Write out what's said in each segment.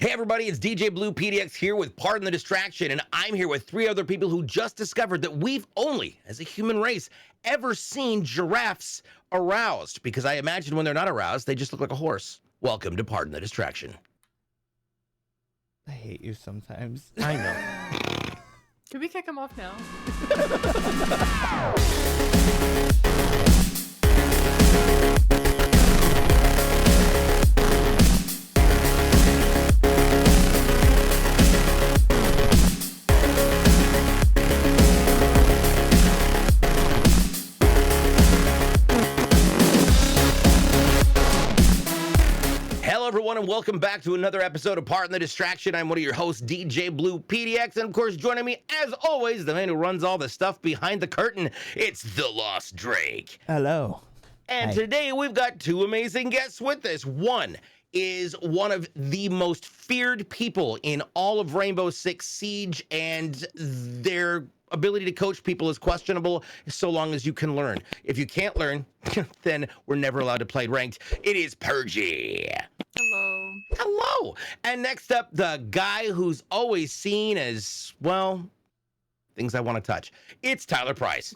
Hey everybody, it's DJBLUEPDX here with Pardon the Distraction, and I'm here with 3 other people who just discovered that we've only, as a human race, ever seen giraffes aroused, because I imagine when they're not aroused, they just look like a horse. Welcome to Pardon the Distraction. I hate you sometimes. I know. Can we kick him off now? Hello everyone, and welcome back to another episode of Pardon the Distraction. I'm one of your hosts, DJBLUEPDX, and of course, joining me, as always, the man who runs all the stuff behind the curtain. It's TheLostDrake. Hello. And Hi. today we've got 2 amazing guests with us. One is one of the most feared people in all of Rainbow Six Siege, and their ability to coach people is questionable so long as you can learn. If you can't learn, then we're never allowed to play ranked. It is Purgey. Hello. Hello. And next up, the guy who's always seen as, well, things I want to touch. It's Tyler Price.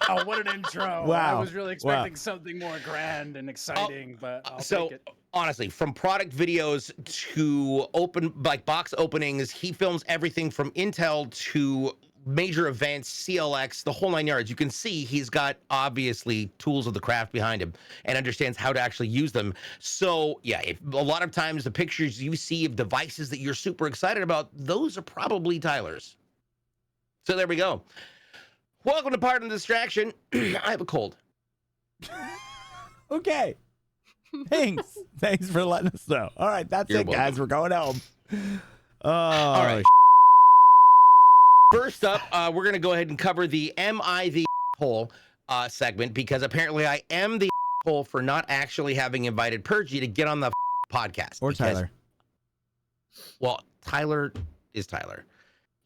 Oh, what an intro. Wow. I was really expecting something more grand and exciting, but I'll take it. Honestly, from product videos to box openings, he films everything from Intel to major events, CLX, the whole 9 yards. You can see he's got obviously tools of the craft behind him and understands how to actually use them. So yeah, a lot of times the pictures you see of devices that you're super excited about, those are probably Tyler's. So there we go. Welcome to Pardon the Distraction. I have a cold. Okay. Thanks. Thanks for letting us know. All right, that's You're it, guys. welcome. We're going home. All right. First up, we're going to go ahead and cover the Am I the hole segment, because apparently I am the hole for not actually having invited Purgey to get on the podcast. Or because, Tyler. Well, Tyler is Tyler.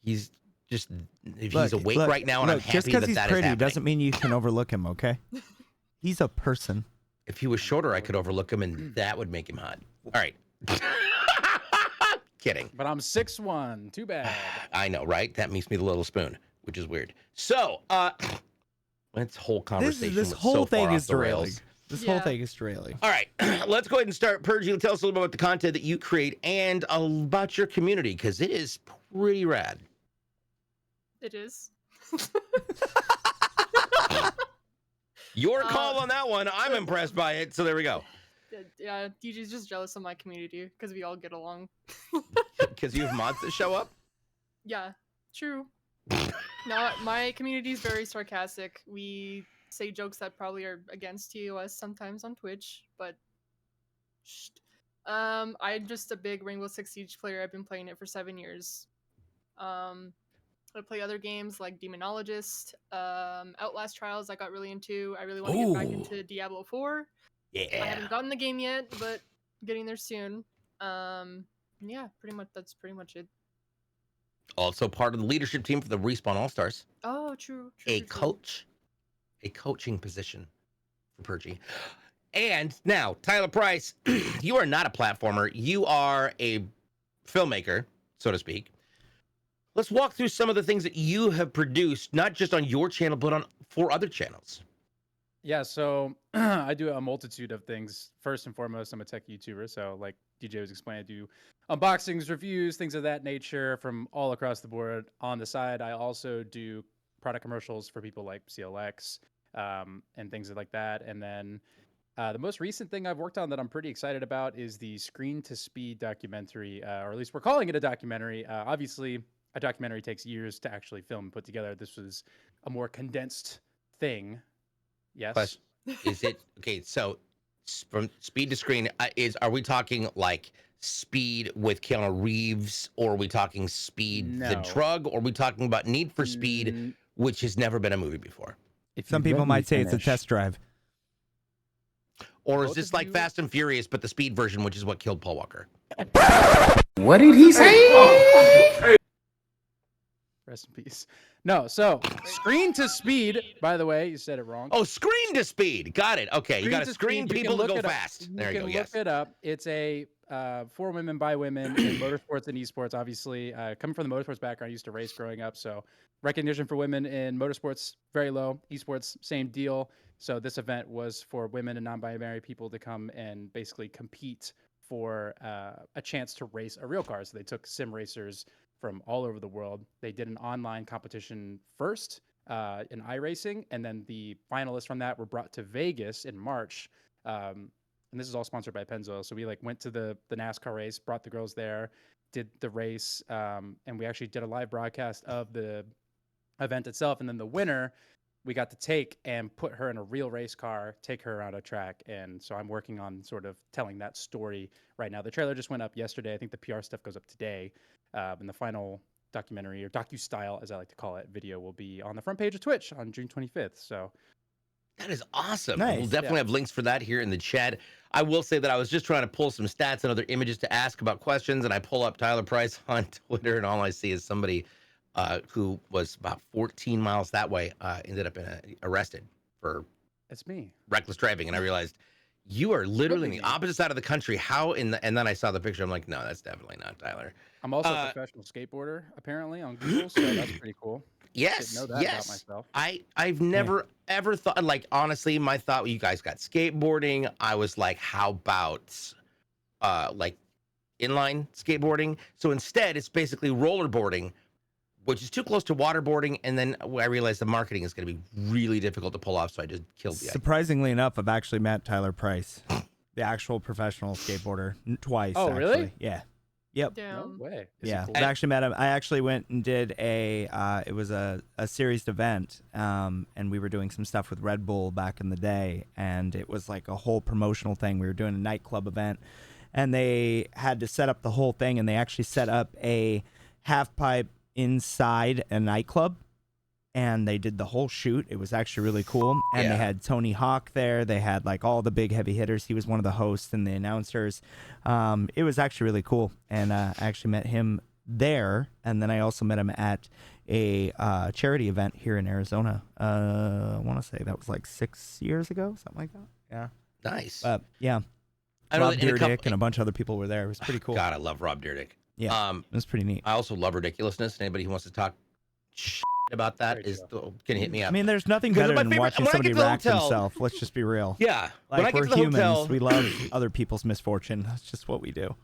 He's just, if Look, he's awake look, right now, and I'm look, just happy because that he's that is pretty happening. doesn't mean you can overlook him, okay? He's a person. If he was shorter, I could overlook him, and that would make him hot. All right. Kidding. But I'm 6'1", too bad. I know, right? That makes me the little spoon, which is weird. So, this whole conversation This was whole so thing far is off the derailing. rails. This Yeah. whole thing is derailing. All right, let's go ahead and start. Purgey, tell us a little bit about the content that you create and about your community, because it is pretty rad. It is. Your call on that one. I'm impressed by it. So there we go. Yeah, DJ's just jealous of my community because we all get along. Because you have mods that show up. Yeah, true. No, my community is very sarcastic. We say jokes that probably are against TOS sometimes on Twitch, but I'm just a big Rainbow Six Siege player. I've been playing it for 7 years. I play other games like Demonologist, Outlast Trials I got really into. I really want to get back into Diablo 4. I Yeah. haven't gotten the game yet, but getting there soon. Yeah, that's pretty much it. Also part of the leadership team for the Respawn All-Stars. Oh, true. A coaching position for Purgey. And now, Tyler Price, you are not a platformer. You are a filmmaker, so to speak. Let's walk through some of the things that you have produced, not just on your channel, but for other channels. Yeah, so I do a multitude of things. First and foremost, I'm a tech YouTuber, so like DJ was explaining, I do unboxings, reviews, things of that nature from all across the board. On the side, I also do product commercials for people like CLX and things like that. And then the most recent thing I've worked on that I'm pretty excited about is the Screen to Speed documentary, or at least we're calling it a documentary. Obviously, a documentary takes years to actually film and put together. This was a more condensed thing. Yes. But is it okay? So from Speed to Screen, are we talking like Speed with Keanu Reeves, or are we talking Speed the No. drug, or are we talking about Need for Speed, which has never been a movie before? If Some you people let me might say it's a finish. test drive. Or is Both this of like you- Fast and Furious, but the Speed version, which is what killed Paul Walker? What did he say? Rest in peace. No, so Screen to Speed, by the way, you said it wrong. Oh, Screen to Speed. Got it. Okay, you got to to screen Speed, you people can to look go it up. fast. There you go. can Yes. look it up. It's a for women by women in motorsports and esports. Obviously, coming from the motorsports background, I used to race growing up, so recognition for women in motorsports very low. Esports, same deal. So this event was for women and non-binary people to come and basically compete for a chance to race a real car. So they took sim racers from all over the world. They did an online competition first in iRacing, and then the finalists from that were brought to Vegas in March. And this is all sponsored by Pennzoil. So we like went to the NASCAR race, brought the girls there, did the race, and we actually did a live broadcast of the event itself. And then the winner, we got to take and put her in a real race car, take her around a track. And so I'm working on sort of telling that story right now. The trailer just went up yesterday. I think the PR stuff goes up today. And the final documentary, or docu-style, as I like to call it, video will be on the front page of Twitch on June 25th. So That is awesome. Nice. We'll definitely have links for that here in the chat. I will say that I was just trying to pull some stats and other images to ask about questions, and I pull up Tyler Price on Twitter, and all I see is somebody who was about 14 miles that way ended up arrested for it's me. reckless driving, and I realized you are literally in the me. opposite side of the country. How in the, and then I saw the picture. I'm like, no, that's definitely not Tyler. I'm also a professional skateboarder, apparently, on Google, so that's pretty cool. Yes, Didn't know that about myself. I've never ever thought, like, honestly, my thought, you guys got skateboarding. I was like, how about like inline skateboarding? So instead, it's basically rollerboarding, which is too close to waterboarding. And then I realized the marketing is going to be really difficult to pull off, so I just killed the idea. Surprisingly enough, I've actually met Tyler Price, the actual professional skateboarder, twice. Oh, actually. really? Yeah. Yep. Damn. No way. Is it Yeah, cool? I've actually met him. I actually went and did it was a series event, and we were doing some stuff with Red Bull back in the day, and it was like a whole promotional thing. We were doing a nightclub event, and they had to set up the whole thing, and they actually set up a half pipe inside a nightclub, and they did the whole shoot. It was actually really cool, and Yeah. they had Tony Hawk there. They had like all the big heavy hitters. He was one of the hosts and the announcers. It was actually really cool, and I actually met him there, and then I also met him at a charity event here in Arizona. I want to say that was like 6 years ago, something like that. Yeah, Nice. yeah. I know Rob that in a couple- Dyrdek and a bunch of other people were there. It was pretty cool. God, I love Rob Dyrdek. Yeah, it was pretty neat. I also love ridiculousness. Anybody who wants to talk shit about that There is you can hit me up. I mean, there's nothing Because better my than favorite- watching when I somebody get to the wreck hotel- himself. Let's just be real. Yeah, when I Like, get we're to the humans. hotel, We love other people's misfortune. That's just what we do.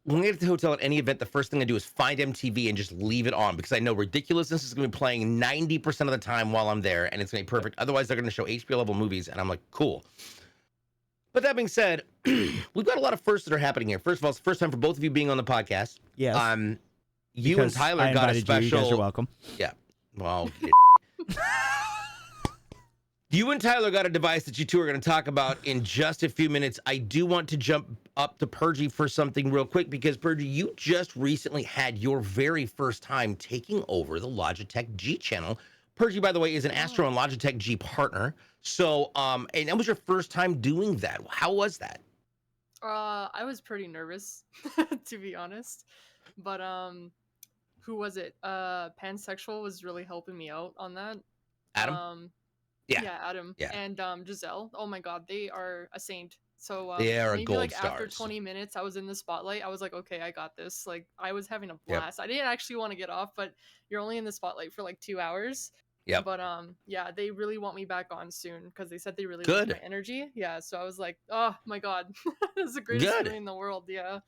when I get to the hotel at any event, the first thing I do is find MTV and just leave it on, because I know ridiculousness is going to be playing 90% of the time while I'm there, and it's going to be perfect. Otherwise, they're going to show HBO level movies, and I'm like, cool. But that being said, we've got a lot of firsts that are happening here. First of all, it's the first time for both of you being on the podcast. Yes. You because and Tyler I got a invited you. You guys are special. welcome. Yeah. Well, you and Tyler got a device that you two are going to talk about in just a few minutes. I do want to jump up to Purgey for something real quick, because Purgey, you just recently had your very first time taking over the Logitech G channel. Purgey, by the way, is an Astro and Logitech G partner. So, and that was your first time doing that. How was that? I was pretty nervous, to be honest. But who was it? Pansexual was really helping me out on that. Adam? Yeah. Yeah, Adam. Yeah. And Giselle. Oh my god, they are a saint. So They are maybe gold like after stars. 20 minutes I was in the spotlight. I was like, okay, I got this. Like I was having a Yep. blast. I didn't actually want to get off, but you're only in the spotlight for like 2 hours. Yep. But yeah, they really want me back on soon, because they said they really Good. liked my energy. Yeah, so I was like, oh my god, this is the greatest Good. feeling in the world. Yeah.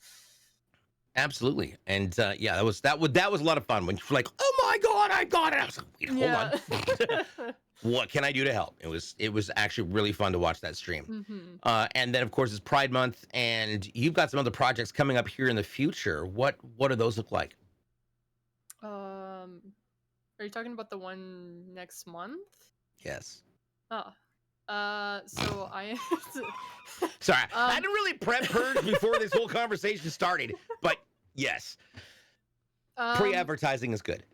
Absolutely. And yeah, that was a lot of fun when you're like, oh my God, I got it. I was like, wait, hold on. What can I do to help? It was actually really fun to watch that stream. Mhm. And then of course it's Pride Month, and you've got some other projects coming up here in the future. What do those look like? Are you talking about the one next month? Yes. Oh. So I Sorry, I didn't really prep Purge before this whole conversation started, but yes, pre-advertising is good.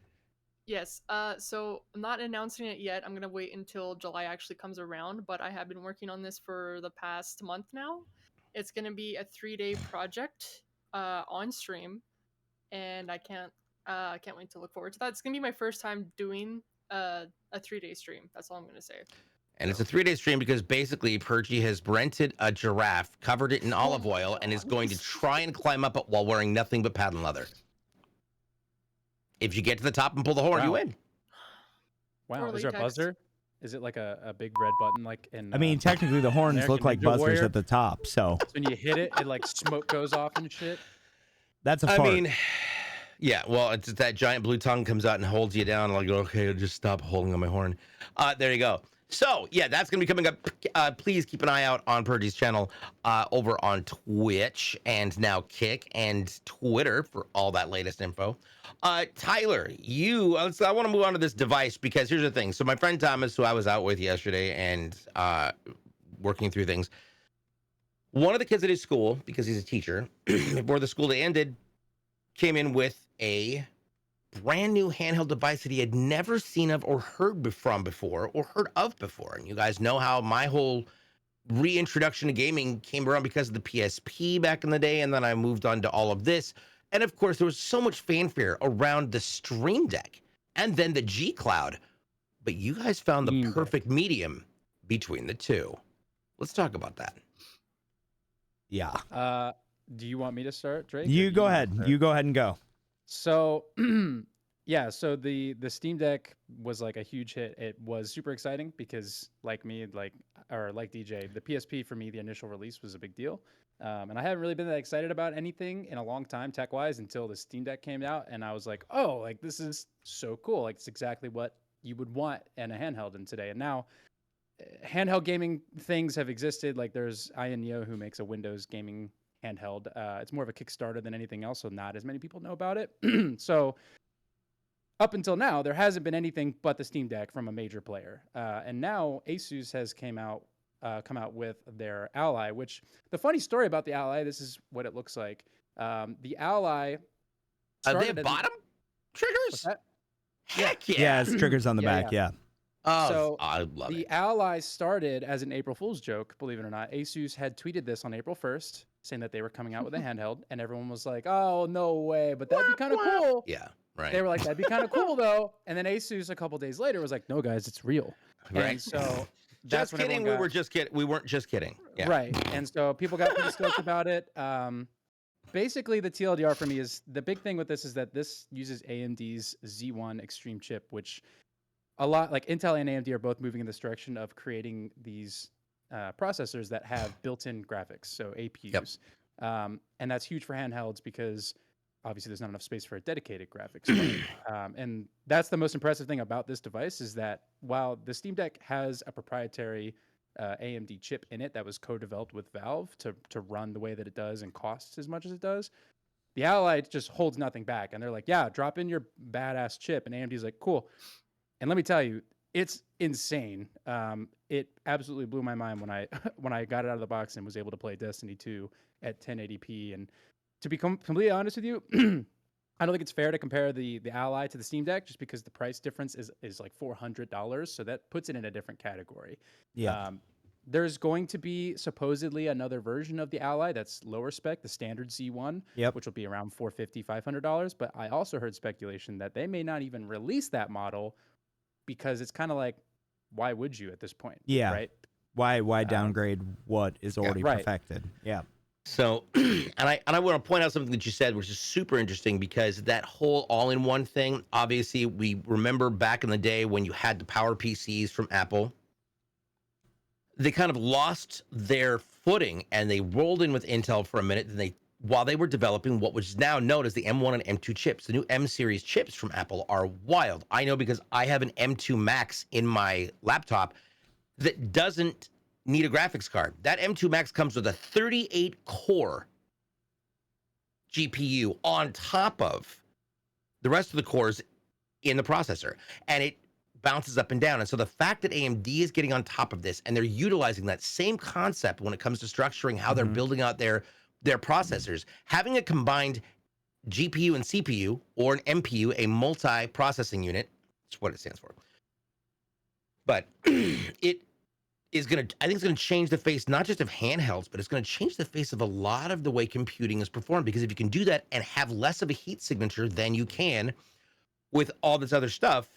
Yes. So I'm not announcing it yet. I'm gonna wait until July actually comes around, but I have been working on this for the past month now. It's gonna be a 3-day project on stream, and I can't wait to look forward to that. It's gonna be my first time doing a 3-day stream. That's all I'm gonna say. And it's a 3-day stream because basically Purgey has rented a giraffe, covered it in olive oil, and is going to try and climb up it while wearing nothing but patent leather. If you get to the top and pull the horn, you win. Wow. Or Is there a latex. buzzer? Is it like a big red button like in I mean, technically the horns American look like Ninja buzzers Warrior? at the top, so when you hit it, it like smoke goes off and shit? that's a I fart. mean, yeah, well, it's that giant blue tongue comes out and holds you down. Like, okay, just stop holding on my horn. There you go. So, yeah, that's going to be coming up. Please keep an eye out on Purgey's channel over on Twitch and now Kick and Twitter for all that latest info. Tyler, I want to move on to this device because here's the thing. So my friend Thomas, who I was out with yesterday and working through things, one of the kids at his school, because he's a teacher, before the school day ended, came in with a brand new handheld device that he had never seen of or heard from before or heard of before. And you guys know how my whole reintroduction to gaming came around because of the PSP back in the day, and then I moved on to all of this. And of course, there was so much fanfare around the Stream Deck and then the G Cloud. But you guys found the perfect medium between the two. Let's talk about that. Yeah. Do you want me to start, Drake? You go ahead. You go ahead and go. So, yeah, so the Steam Deck was like a huge hit. It was super exciting because like me, like DJ, the PSP for me, the initial release was a big deal. And I haven't really been that excited about anything in a long time tech-wise until the Steam Deck came out. And I was like, oh, like this is so cool. Like it's exactly what you would want in a handheld in today. And now handheld gaming things have existed. Like there's Ian Neo who makes a Windows gaming handheld. It's more of a Kickstarter than anything else, so not as many people know about it. So up until now, there hasn't been anything but the Steam Deck from a major player. And now Asus has come out with their Ally, which the funny story about the Ally, this is what it looks like. The Ally They have bottom triggers? What's that? Heck yeah. Yeah, it's triggers on the back. Yeah. Oh, So I love the it. Ally started as an April Fool's joke, believe it or not. Asus had tweeted this on April 1st, saying that they were coming out with a handheld, and everyone was like, oh, no way, but that'd be kind of cool. Yeah, right. They were like, that'd be kind of cool, though. And then Asus, a couple days later, was like, no, guys, it's real. Right. And so that's Just when kidding. everyone We weren't just kidding. Yeah. Right. And so people got pretty stoked about it. Basically, the TLDR for me is the big thing with this is that this uses AMD's Z1 Extreme chip, which a lot like Intel and AMD are both moving in this direction of creating these processors that have built-in graphics, so APUs. Yep. And that's huge for handhelds because obviously there's not enough space for a dedicated graphics card. And that's the most impressive thing about this device is that while the Steam Deck has a proprietary AMD chip in it that was co-developed with Valve to run the way that it does and costs as much as it does, the Ally just holds nothing back. And they're like, yeah, drop in your badass chip. And AMD's like, cool. And let me tell you, it's insane. It absolutely blew my mind when I got it out of the box and was able to play Destiny 2 at 1080p. And to be completely honest with you, I don't think it's fair to compare the Ally to the Steam Deck just because the price difference is like $400. So that puts it in a different category. Yeah. There's going to be supposedly another version of the Ally that's lower spec, the standard Z1, which will be around $450, $500. But I also heard speculation that they may not even release that model because it's kind of like, why would you at this point? Yeah. Right. Why downgrade what is already perfected? Yeah. So, and I want to point out something that you said, which is super interesting because that whole all-in-one thing, obviously we remember back in the day when you had the Power PCs from Apple, they kind of lost their footing and they rolled in with Intel for a minute. And while they were developing what was now known as the M1 and M2 chips, the new M series chips from Apple are wild. I know because I have an M2 Max in my laptop that doesn't need a graphics card. That M2 Max comes with a 38 core GPU on top of the rest of the cores in the processor. And it bounces up and down. And so the fact that AMD is getting on top of this and they're utilizing that same concept when it comes to structuring how they're building out their processors, having a combined GPU and CPU or an MPU, a multi-processing unit, that's what it stands for. But it is going to, I think it's going to change the face, not just of handhelds, but it's going to change the face of a lot of the way computing is performed. Because if you can do that and have less of a heat signature than you can with all this other stuff,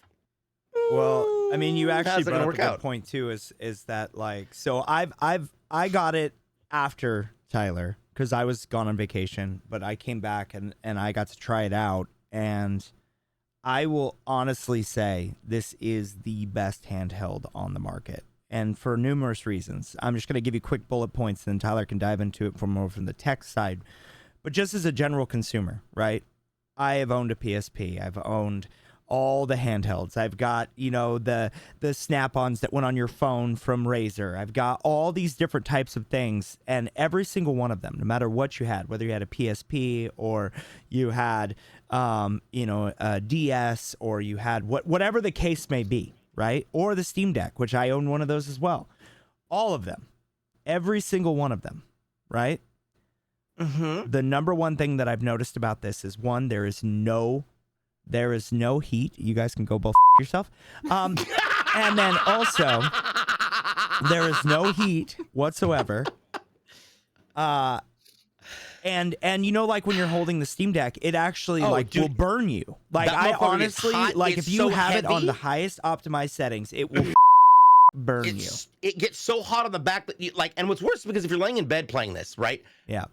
well, I mean, you actually how's that brought gonna up a work good out? point too. Is that like so? I got it after Tyler because I was gone on vacation, but I came back and I got to try it out, and I will honestly say this is the best handheld on the market, and for numerous reasons. I'm just going to give you quick bullet points, and then Tyler can dive into it from more from the tech side. But just as a general consumer, right? I have owned a PSP. I've owned all the handhelds. I've got, the snap-ons that went on your phone from Razer. I've got all these different types of things, and every single one of them, no matter what you had, whether you had a PSP or you had, a DS or you had whatever the case may be, right? Or the Steam Deck, which I own one of those as well. All of them, every single one of them, right? Mm-hmm. The number one thing that I've noticed about this is one, there is no heat. You guys can go both yourself. And then also, there is no heat whatsoever. And like when you're holding the Steam Deck, it actually will burn you. Like That I motherfucker honestly, gets hot. like It's if you so have it on heavy. the highest optimized settings, it will burn you. It gets so hot on the back that and what's worse is because if you're laying in bed playing this, right? Yeah.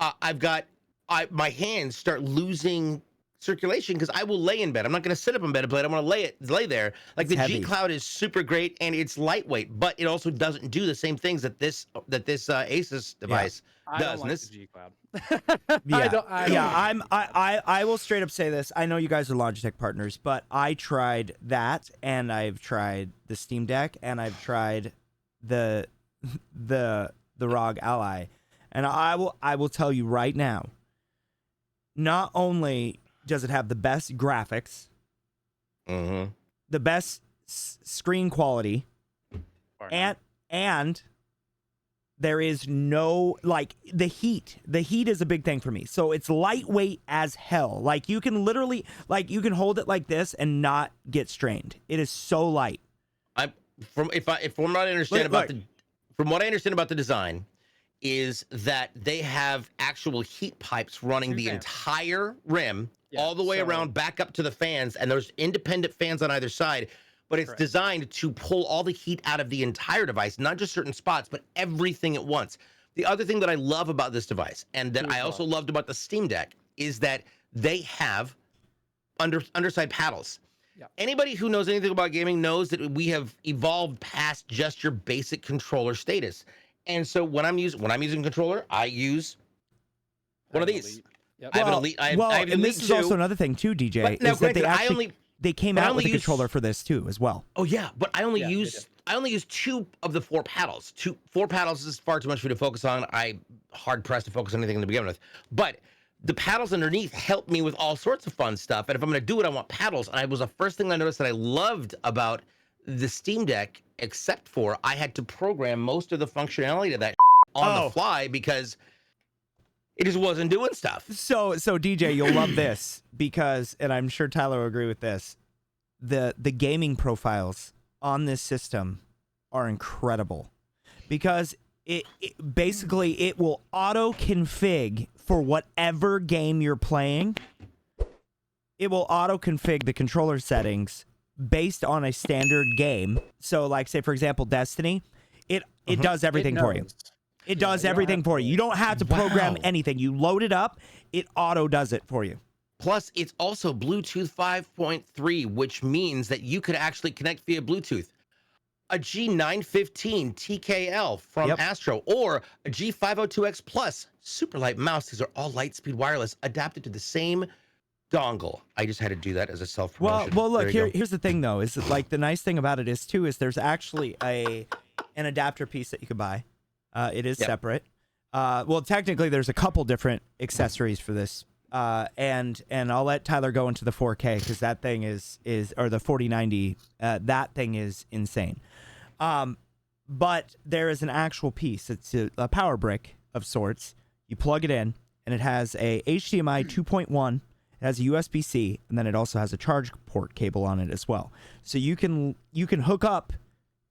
My hands start losing circulation because I will lay in bed. I'm not going to sit up in bed and play it. I'm going to lay there. Like It's the heavy. G Cloud is super great and it's lightweight, but it also doesn't do the same things that this Asus device I does. don't And like this, the G Cloud. Yeah, I I will straight up say this. I know you guys are Logitech partners, but I tried that, and I've tried the Steam Deck, and I've tried the ROG Ally, and I will tell you right now. Not only does it have the best graphics, Mhm. the best screen quality, and there is no the heat. The heat is a big thing for me. So it's lightweight as hell. Like you can literally you can hold it like this and not get strained. It is so light. From what I understand from what I understand about the design is that they have actual heat pipes running the entire rim all the way around back up to the fans, and there's independent fans on either side. But it's designed to pull all the heat out of the entire device, not just certain spots, but everything at once. The other thing that I love about this device, and that I also loved about the Steam Deck, is that they have underside paddles. Yeah. Anybody who knows anything about gaming knows that we have evolved past just your basic controller status. And so when I'm using a controller, I use one of these. Yep. I have an Elite. I have and Elite this is 2. also another thing too, DJ, But now, is that granted, they came out with a controller for this too as well. Oh yeah, but I only Yeah, they use 2 of the 4 paddles. 4 paddles is far too much for me to focus on. I hard pressed to focus on anything to begin with. But the paddles underneath help me with all sorts of fun stuff. And if I'm going to do it, I want paddles. And it was the first thing I noticed that I loved about the Steam Deck, except for I had to program most of the functionality of that on the fly because it just wasn't doing stuff. So DJ, you'll love this because, and I'm sure Tyler will agree with this, the gaming profiles on this system are incredible because it basically it will auto config for whatever game you're playing. It will auto config the controller settings based on a standard game. So like say for example Destiny, it does everything for you. It does everything for you. You don't have to program anything. You load it up, it auto does it for you. Plus, it's also Bluetooth 5.3, which means that you could actually connect via Bluetooth. A G915 TKL from Astro or a G502X Plus super light mouse. These are all Lightspeed wireless adapted to the same dongle. I just had to do that as a self-promotion. Well, look, here's the thing though, is that, like the nice thing about it is too is there's actually an adapter piece that you can buy. It is separate. Well, technically, there's a couple different accessories for this, and I'll let Tyler go into the 4K because that thing is or the 4090. That thing is insane. But there is an actual piece. It's a power brick of sorts. You plug it in, and it has a HDMI 2.1. It has a USB-C, and then it also has a charge port cable on it as well. So you can hook up,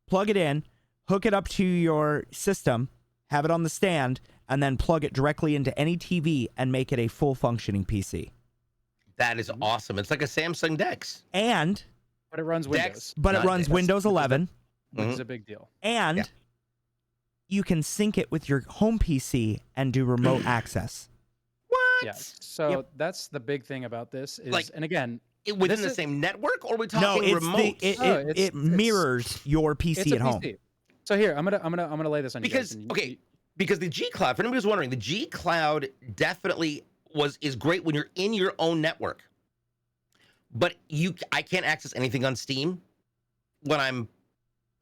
plug it in, hook it up to your system, have it on the stand, and then plug it directly into any TV and make it a full functioning PC. That is awesome. It's like a Samsung Dex. And But it runs Dex, Windows. but it not runs Dex. Windows 11, Which is a big deal. and Yeah. you can sync it with your home PC and do remote access. What? Yeah. So that's the big thing about this is, Like, and again, Within this the is- same network, or are we No, talking it's remote? it mirrors your PC it's a at home. PC. So here, I'm gonna lay this on you guys. Because and okay, because the G Cloud, for anybody who's wondering, the G Cloud definitely is great when you're in your own network. But I can't access anything on Steam when I'm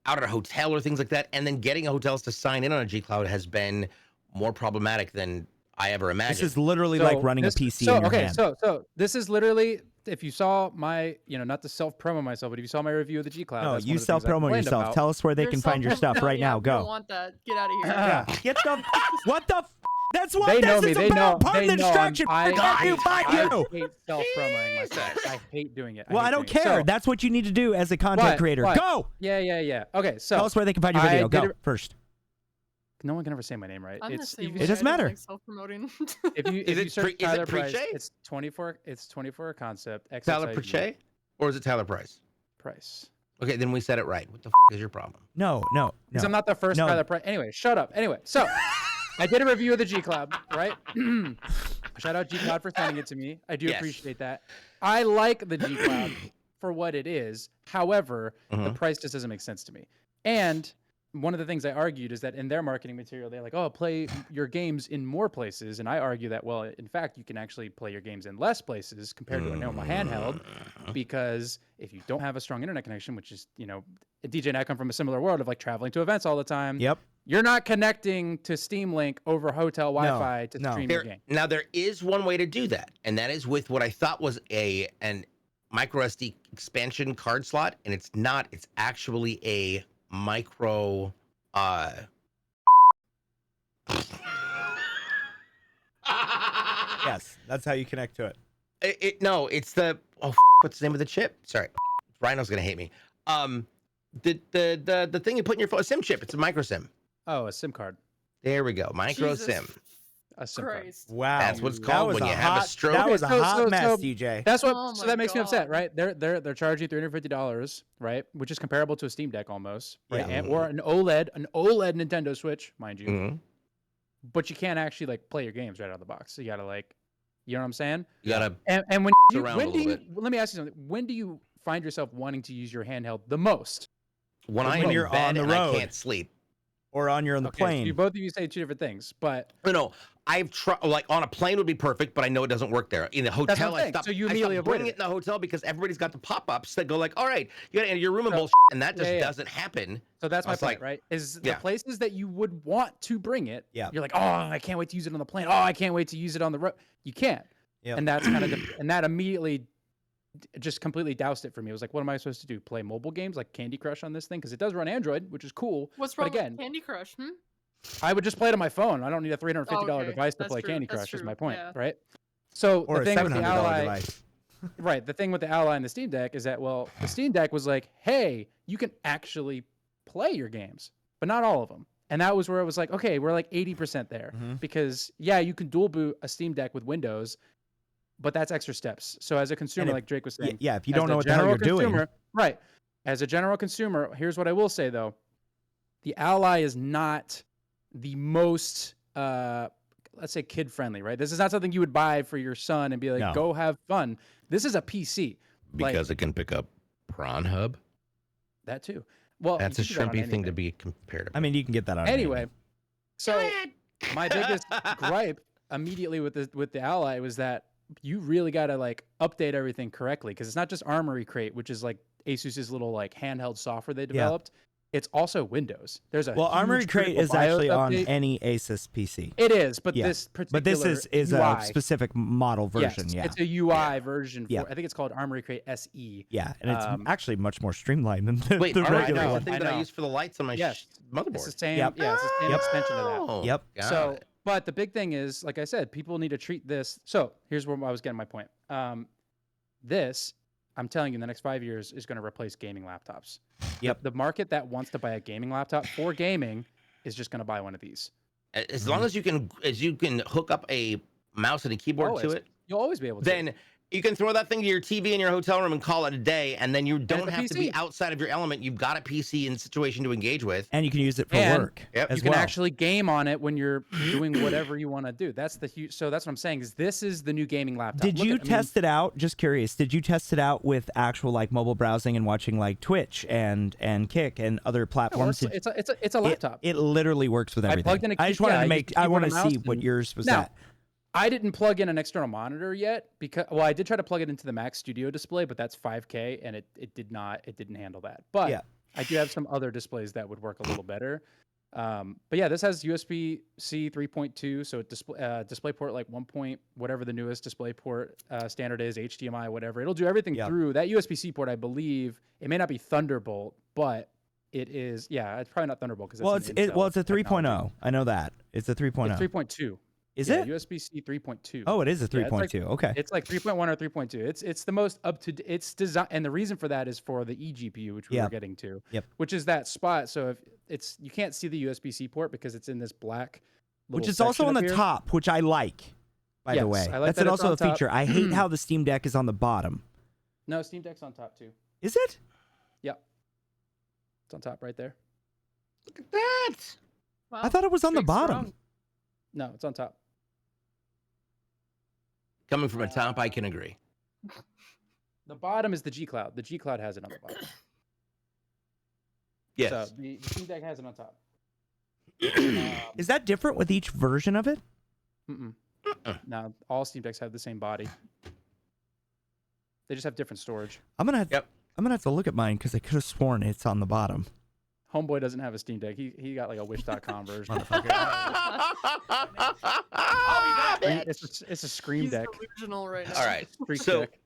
out at a hotel or things like that. And then getting hotels to sign in on a G Cloud has been more problematic than I ever imagined. This is literally like running a PC in your hand. So this is literally, if you saw my, not to self-promo myself, but if you saw my review of the G Cloud, No, that's you one of the things I self-promo complained yourself. about. Tell us where they You're can find your self-promoting. stuff right Yeah, now. we Go. don't want that. Get out of here. Yeah. Get the what the that's what They know this me. is They about. know. Pardon They the know. distraction. I Fuck hate you. self-promoting myself. I hate doing it. Well, I hate don't doing it. care. So, That's what you need to do as a content creator. but- Go. Yeah. Okay, so Tell us where they can find your I video. did Go it- first. no one can ever say my name right. I'm the It's same if way. It doesn't I don't matter. like self-promoting. if you Is it search is it Tyler Price, Preche? it's 24. It's 24 Concept. Tyler XXIV Preche, or is it Tyler Price? Price. Okay, then we said it right. What the is your problem? No. Because I'm not the first No. Tyler Price. Anyway, shut up. Anyway, so I did a review of the G Cloud, right? Shout out G Cloud for sending it to me. I do Yes. appreciate that. I like the G Cloud for what it is. However, the Mhm. price just doesn't make sense to me. And one of the things I argued is that in their marketing material, they're like, oh, play your games in more places. And I argue that, well, in fact, you can actually play your games in less places compared to a normal handheld. Because if you don't have a strong internet connection, which is, DJ and I come from a similar world of like traveling to events all the time. Yep. You're not connecting to Steam Link over hotel Wi-Fi to no. stream your game. Now there is one way to do that, and that is with what I thought was an micro SD expansion card slot, and it's not. It's actually a micro. Yes, that's how you connect to it. No, it's the what's the name of the chip? Sorry, Rhino's gonna hate me. The thing you put in your phone, a SIM chip. It's a micro SIM. Oh, a SIM card. There we go, micro Jesus SIM. A SIM card. Christ. Wow. That's what it's That called was when a you have a hot- stroke. That was a Okay, so- hot so- mess, so- DJ. That's what. Oh so my that makes me upset, God. right? They're charging $350, right? Which is comparable to a Steam Deck almost, right? Yeah. Or an OLED Nintendo Switch, mind you. Mhm. But you can't actually like play your games right out of the box. So you gotta like, you know what I'm saying? You gotta And when around a when do little you? bit. Let me ask you something. When do you find yourself wanting to use your handheld the most? when When I'm you're in bed on the and I road. can't sleep. Or on your on the Okay, so plane. both of you say two different things, but No, I've tried. Like on a plane would be perfect, but I know it doesn't work there. In the what I'm hotel, I saying. stopped. So you I immediately stopped bringing avoided it in the hotel because everybody's got the pop-ups that go like, "All right, you got to enter your room and So- bullshit," and that just Yeah, yeah. doesn't happen. so that's I my was point, like, right? Is yeah. the places that you would want to bring it, Yeah. you're like, oh, I can't wait to use it on the plane. Oh, I can't wait to use it on the road. You can't. Yep. And that's kind of and that immediately just completely doused it for me. It was like, what am I supposed to do? Play mobile games like Candy Crush on this thing? Because it does run Android, which is cool. What's But wrong again, with Candy Crush? I would just play it on my phone. I don't need a $350 Oh, okay. device to That's play true. Candy That's Crush. Is true. my point, Yeah. right? So Or the a thing with the $700 Ally, device. right? The thing with the Ally and the Steam Deck is that, well, the Steam Deck was like, hey, you can actually play your games, but not all of them. And that was where it was like, okay, we're like 80% there Mhm. because yeah, you can dual boot a Steam Deck with Windows, but that's extra steps. So as a consumer, if- like Drake was saying, Yeah, if you as don't the know what the hell you're general doing. consumer- right? As a general consumer, here's what I will say though: the Ally is not the most, let's say, kid friendly, right? This is not something you would buy for your son and be like, No. "Go have fun." This is a PC. Because it can pick up Prawn Hub. That too. Well, That's a you can do that on shrimpy thing to anything. be compared to. I mean, you can get that on Anyway, anything. so my biggest gripe immediately with the Ally was that you really got to like update everything correctly because it's not just Armory Crate, which is like Asus's little like handheld software they developed. It's also Windows. There's a Well, Armory huge Crate critical is actually BIOS on update. any Asus PC. It is, but Yeah. this particular But this is UI, a specific model version, yes, yeah. it's a UI version for. Yeah. I think it's called Armory Crate SE. Yeah, and it's Um, actually much more streamlined than the, Wait, the all right, regular that's one. the thing I that I know. use for the lights on my Yes. motherboard. It's the same. Yep. Yeah, it's the same Yep. extension of that. Oh, Yep. got So, it. but the big thing is, like I said, people need to treat this. So here's where I was getting my point. This, I'm telling you, in the next 5 years is going to replace gaming laptops. Yep. The market that wants to buy a gaming laptop for gaming is just going to buy one of these. As long as you can hook up a mouse and a keyboard Oh, to it's- it. You'll always be able to. then you can throw that thing to your TV in your hotel room and call it a day, and then you don't a have to be PC. outside of your element. You've got a PC in situation to engage with. And you can use it for And work Yep. as You can well. actually game on it when you're doing whatever you want to do. That's the huge. So that's what I'm saying. Is this is the new gaming laptop? Did Look you at- I mean, test it out? Just curious. Did you test it out with actual like mobile browsing and watching like Twitch and Kick and other it platforms? works. It's a laptop. It literally works with I everything. plugged in a I just key- wanted yeah, to I make. used I keyboard want to and see mouse what and- yours was Now, at. I didn't plug in an external monitor yet because I did try to plug it into the Mac Studio display, but that's 5K and it didn't handle that. But Yeah. I do have some other displays that would work a little better. But yeah, this has USB-C 3.2, so it DisplayPort like 1 point whatever the newest DisplayPort standard is, HDMI, whatever. It'll do everything Yeah. through that USB-C port. I believe it may not be Thunderbolt, but it is. Yeah, it's probably not Thunderbolt because It's a 3.0. I know that. It's a 3.0. It's 3.2. Is Yeah, it? USB-C 3.2. Oh, it is a Yeah, it's like- 3.2. Okay. It's like 3.1 or 3.2. It's the most up to it's design, and the reason for that is for the eGPU, which we Yep. were getting to. Yep. Which is that spot. So if it's you can't see the USB-C port because it's in this black. Which little is also section on up the here. top, which I like. By the Yes, way, I like that's that it's also on a top. feature. I hate how the Steam Deck is on the bottom. No, Steam Deck's on top too. Is it? Yep. It's on top right there. Look at that. Wow. I thought it was on the Drake's bottom. strong. No, it's on top. Coming from a top, I can agree. The bottom is the G Cloud. The G Cloud has it on the bottom. Yes. So the Steam Deck has it on top. Is that different with each version of it? Mm-mm. No, all Steam Decks have the same body. They just have different storage. I'm gonna have, Yep. I'm gonna have to look at mine because I could have sworn it's on the bottom. Homeboy doesn't have a Steam Deck. He got like a Wish.com version. It's a Scream He's Deck. delusional right now. All right. Freak So Deck.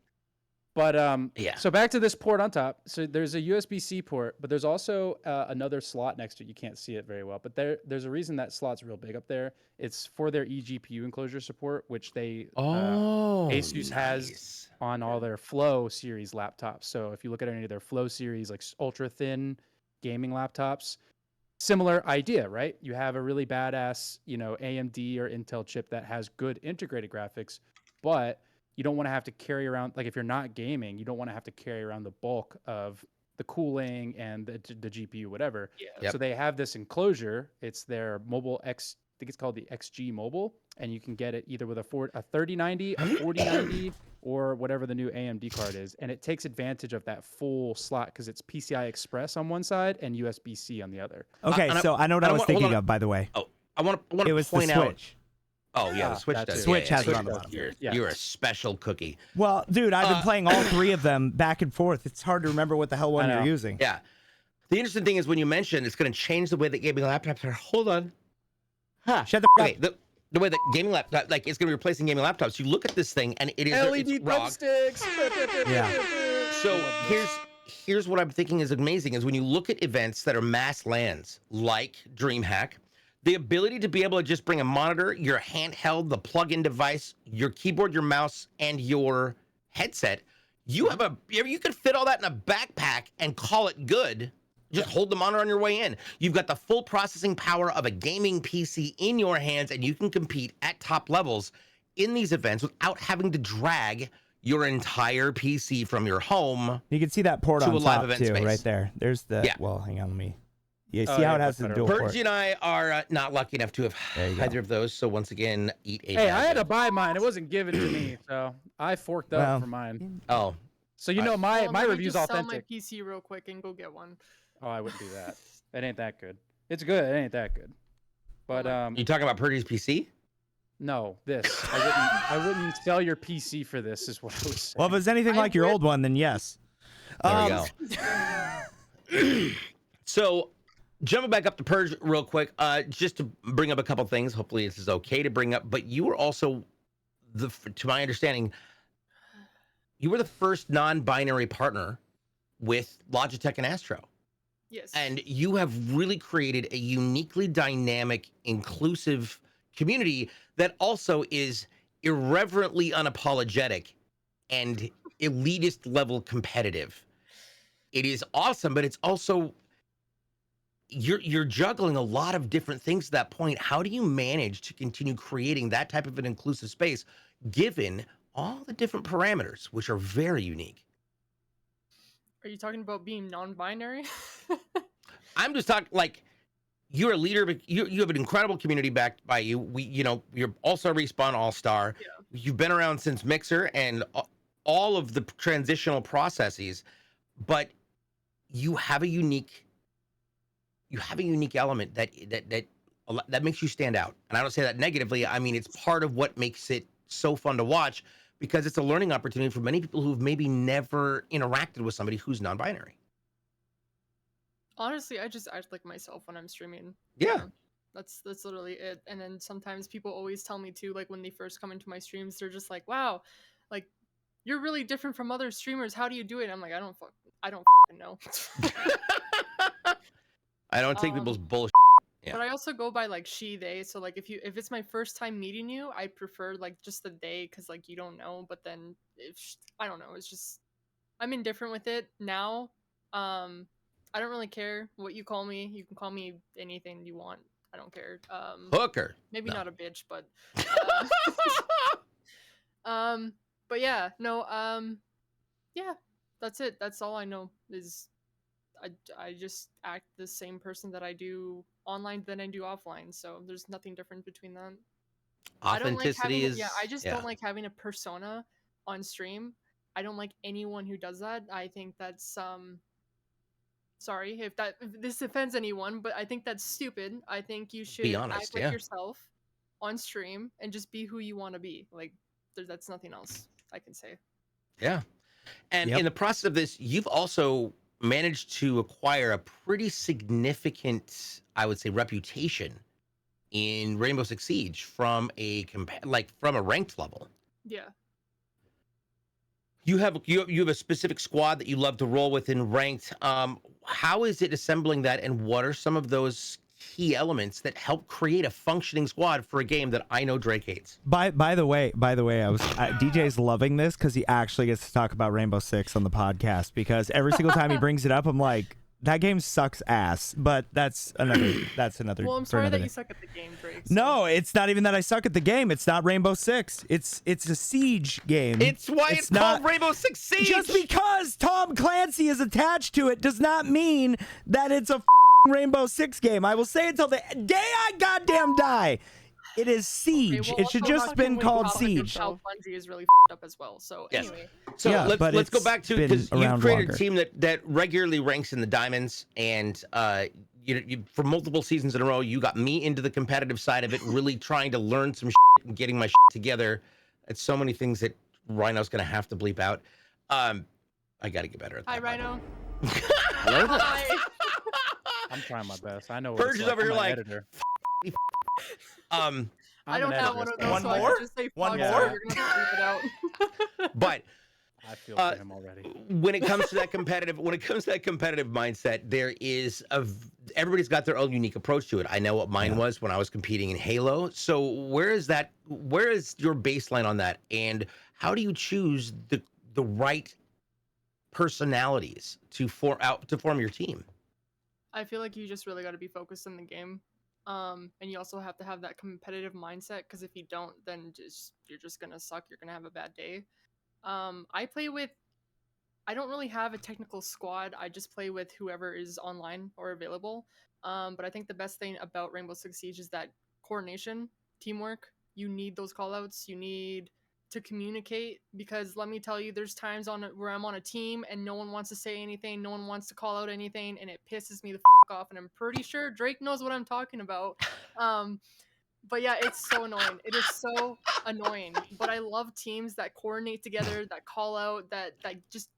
But yeah. So back to this port on top. So there's a USB-C port, but there's also another slot next to it. You can't see it very well, but there's a reason that slot's real big up there. It's for their eGPU enclosure support, which they Asus has on all their Flow series laptops. So if you look at any of their Flow series, like ultra thin gaming laptops, similar idea, right? You have a really badass, AMD or Intel chip that has good integrated graphics, but you don't want to have to carry around, like if you're not gaming, you don't want to have to carry around the bulk of the cooling and the GPU, whatever. Yeah. Yep. So they have this enclosure. It's their mobile I think it's called the XG Mobile, and you can get it either with a 3090, a 4090, or whatever the new AMD card is. And it takes advantage of that full slot because it's PCI Express on one side and USB-C on the other. Okay, and so I know what I was hold on. thinking of, by the way. Oh, I want It to was the point out. Switch. Oh yeah, the Switch that does. too. Switch has it Switch on the does. bottom. Yeah. You're a special cookie. Well, dude, I've been playing all three of them back and forth. It's hard to remember what the hell one I you're know. using. Yeah. The interesting thing is when you mentioned it's going to change the way that gaming laptops are. Hold on. Huh. Shut the Okay. The way that gaming laptop, like it's going to be replacing gaming laptops. You look at this thing and it is LED it's raw. thumbsticks. Yeah. So here's what I'm thinking is amazing is when you look at events that are mass lands like DreamHack, the ability to be able to just bring a monitor, your handheld, the plug-in device, your keyboard, your mouse, and your headset, you could fit all that in a backpack and call it good. Just hold the monitor on your way in. You've got the full processing power of a gaming PC in your hands, and you can compete at top levels in these events without having to drag your entire PC from your home. You can see that port To on a live top event too, space. right there. There's the. Yeah. Well, hang on, let me. Yeah, Oh, see how yeah, it has that's the better. dual port. Purgey and I are not lucky enough to have There you go. either of those. So once again, eat a. Hey, I had to basket. buy mine. It wasn't given to me, so I forked up Well, for mine. Oh, So my Well, let me review's just authentic. Sell my PC real quick and go get one. Oh, I wouldn't do that. It ain't that good. It's good. It ain't that good. But you talking about Purgey's PC? no, this I wouldn't sell your PC for this. Is what I was saying. Well, if it's anything like your old one, then yes. There we go. So, jumping back up to Purge real quick, just to bring up a couple things. Hopefully, this is okay to bring up. But you were also, to my understanding, you were the first non-binary partner with Logitech and Astro. Yes. And you have really created a uniquely dynamic, inclusive community that also is irreverently unapologetic and elitist level competitive. It is awesome, but it's also you're juggling a lot of different things at that point. How do you manage to continue creating that type of an inclusive space given all the different parameters, which are very unique. Are you talking about being non-binary? I'm just talking like you're a leader. You have an incredible community backed by you. You're also a Respawn All-Star. Yeah. You've been around since Mixer and all of the transitional processes, but you have a unique element that makes you stand out. And I don't say that negatively. I mean, it's part of what makes it so fun to watch, because it's a learning opportunity for many people who've maybe never interacted with somebody who's non-binary. Honestly, I just act like myself when I'm streaming. Yeah. That's literally it. And then sometimes people always tell me too, like when they first come into my streams, they're just like, "Wow, like you're really different from other streamers. How do you do it?" And I'm like, I don't fucking know. I don't take people's bullshit. Yeah. But I also go by like she, they. So like if it's my first time meeting you, I prefer like just the they, because like you don't know. But then I don't know, it's just I'm indifferent with it now. I don't really care what you call me. You can call me anything you want. I don't care. Hooker. Maybe No. not a bitch, but but yeah, no, yeah, that's it. That's all I know is I just act the same person that I do online than I do offline. So there's nothing different between that. Authenticity is I just don't like having a persona on stream. I don't like anyone who does that. I think that's sorry if this offends anyone, but I think that's stupid. I think you should Be honest, act like yeah. yourself on stream and just be who you want to be. Like that's nothing else I can say. Yeah. And in the process of this, you've also managed to acquire a pretty significant, I would say, reputation in Rainbow Six Siege from a ranked level. Yeah. You have a specific squad that you love to roll with in ranked. How is it assembling that, and what are some of those key elements that help create a functioning squad for a game that I know Drake hates? By the way, DJ's loving this because he actually gets to talk about Rainbow Six on the podcast, because every single time he brings it up, I'm like, that game sucks ass. But that's another. Well, I'm sorry that you suck at the game, Drake. So. No, it's not even that I suck at the game. It's not Rainbow Six. It's a Siege game. It's why it's called Rainbow Six Siege. Just because Tom Clancy is attached to it does not mean that it's a Rainbow Six game. I will say it till the day I goddamn die. It is Siege. Okay, well, it should also just been called Siege. How Bungie is really up as well. So Yes. anyway. So Yeah, let's go back to, because you've created longer. a team that regularly ranks in the diamonds, and you for multiple seasons in a row, you got me into the competitive side of it, really trying to learn some shit and getting my shit together. It's so many things that Rhino's gonna have to bleep out. I got to get better at that. Hi, Rhino. Hello? Hi. I'm trying my best. I know what Purge it's is over I'm here an like, editor. I I'm don't an have editor, one of so- those, One so I more? can just say One fuck, more? so you're gonna have to leave it out. but I feel for him already. when it comes to that competitive mindset, there is everybody's got their own unique approach to it. I know what mine was when I was competing in Halo. So where is your baseline on that, and how do you choose the right personalities to form your team? I feel like you just really got to be focused in the game. And you also have to have that competitive mindset, because if you don't, then you're just gonna suck. You're gonna have a bad day. I don't really have a technical squad. I just play with whoever is online or available. But I think the best thing about Rainbow Six Siege is that coordination, teamwork. You need those callouts. You need to communicate, because let me tell you, there's times where I'm on a team and no one wants to say anything, no one wants to call out anything, and it pisses me the off. And I'm pretty sure Drake knows what I'm talking about. But yeah, it's so annoying. It is so annoying. But I love teams that coordinate together, that call out, that just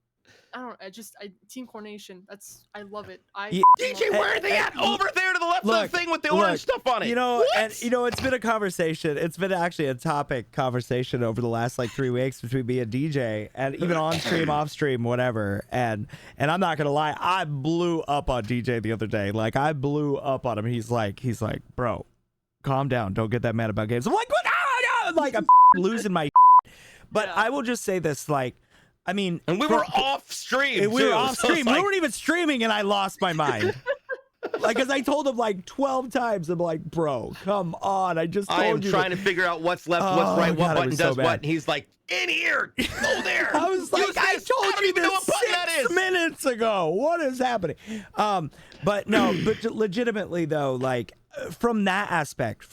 team coordination. I love it. DJ, where are they at? Over there to the left of the thing with the orange stuff on it. It's been a conversation. It's been actually a topic conversation over the last 3 weeks between me and DJ, and even on stream, off stream, whatever. And I'm not gonna lie, I blew up on DJ the other day. I blew up on him. He's like, bro, calm down. Don't get that mad about games. I'm like, what? I'm losing my. But Yeah. I will just say this, I mean, and we were off stream. we were too, off so stream. it's We like- weren't even streaming, and I lost my mind. Like, because I told him like 12 times. I'm like, bro, come on. I just told you. I am trying to figure out what's left, what's right, what button does what. And he's like, in here, go there. I was like, I told you this what 6 minutes ago. What is happening? But no, but legitimately though, like from that aspect,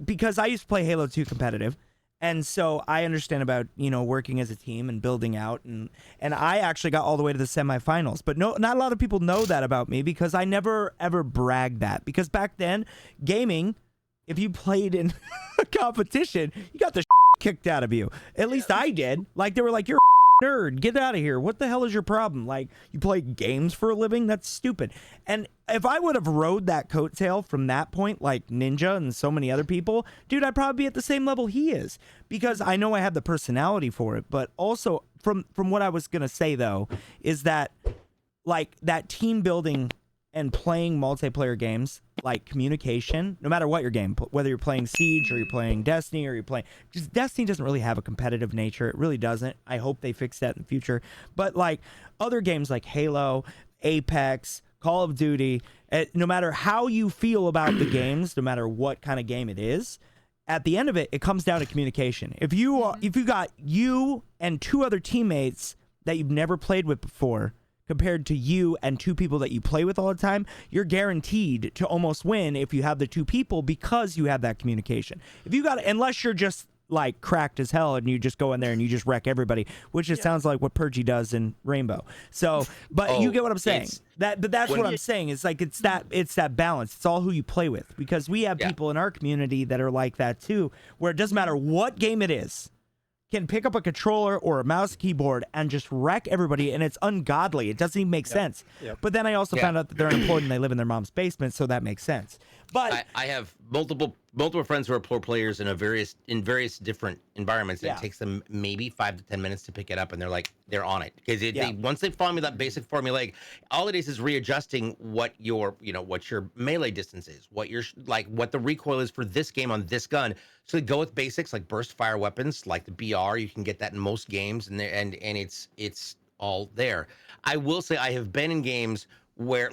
because I used to play Halo 2 competitive. And so I understand about, working as a team and building out. And I actually got all the way to the semifinals. But no, not a lot of people know that about me because I never, ever bragged that. Because back then, gaming, if you played in a competition, you got the kicked out of you. At least I did. Like, they were like, you're a nerd. Get out of here. What the hell is your problem? Like, you play games for a living? That's stupid. And if I would have rode that coattail from that point, like Ninja and so many other people, dude, I'd probably be at the same level he is. Because I know I have the personality for it. But also, from what I was going to say, though, is that, like, that team building and playing multiplayer games, like communication, no matter what your game, whether you're playing Siege or you're playing Destiny or you're playing, just Destiny doesn't really have a competitive nature. It really doesn't. I hope they fix that in the future. But like other games like Halo, Apex, Call of Duty, no matter how you feel about the games, no matter what kind of game it is, at the end of it, it comes down to communication. If you got you and 2 other teammates that you've never played with before, compared to you and 2 people that you play with all the time, you're guaranteed to almost win if you have the 2 people because you have that communication. If you got, unless you're just like cracked as hell and you just go in there and you just wreck everybody, which it sounds like what Purgey does in Rainbow. So, but you get what I'm saying. But that's what I'm saying. It's like it's that balance. It's all who you play with, because we have people in our community that are like that too, where it doesn't matter what game it is, can pick up a controller or a mouse keyboard and just wreck everybody, and it's ungodly. It doesn't even make sense. But then I also found out that they're unemployed and they live in their mom's basement, so that makes sense. But I have multiple friends who are pro players in various different environments. And it takes them maybe 5 to 10 minutes to pick it up, and they're on it because once they follow that basic formula, all it is readjusting what your melee distance is, what the recoil is for this game on this gun. So they go with basics like burst fire weapons, like the BR. You can get that in most games, and it's all there. I will say I have been in games where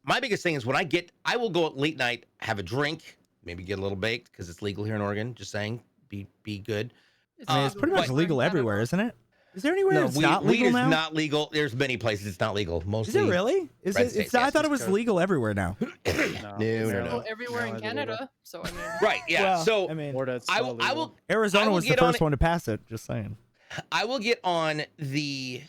my biggest thing is when I will go at late night, have a drink, maybe get a little baked because it's legal here in Oregon. Just saying, be good. I mean, it's pretty much legal everywhere, isn't it? Is there anywhere it's not legal now? Weed is not legal. There's many places it's not legal. Mostly. Is it really? Is it? It's, I thought it was legal everywhere now. No. Everywhere in Canada. So I mean. Right. Yeah. Well, so I mean, I will. Arizona was the first one to pass it. Just saying. I will get on late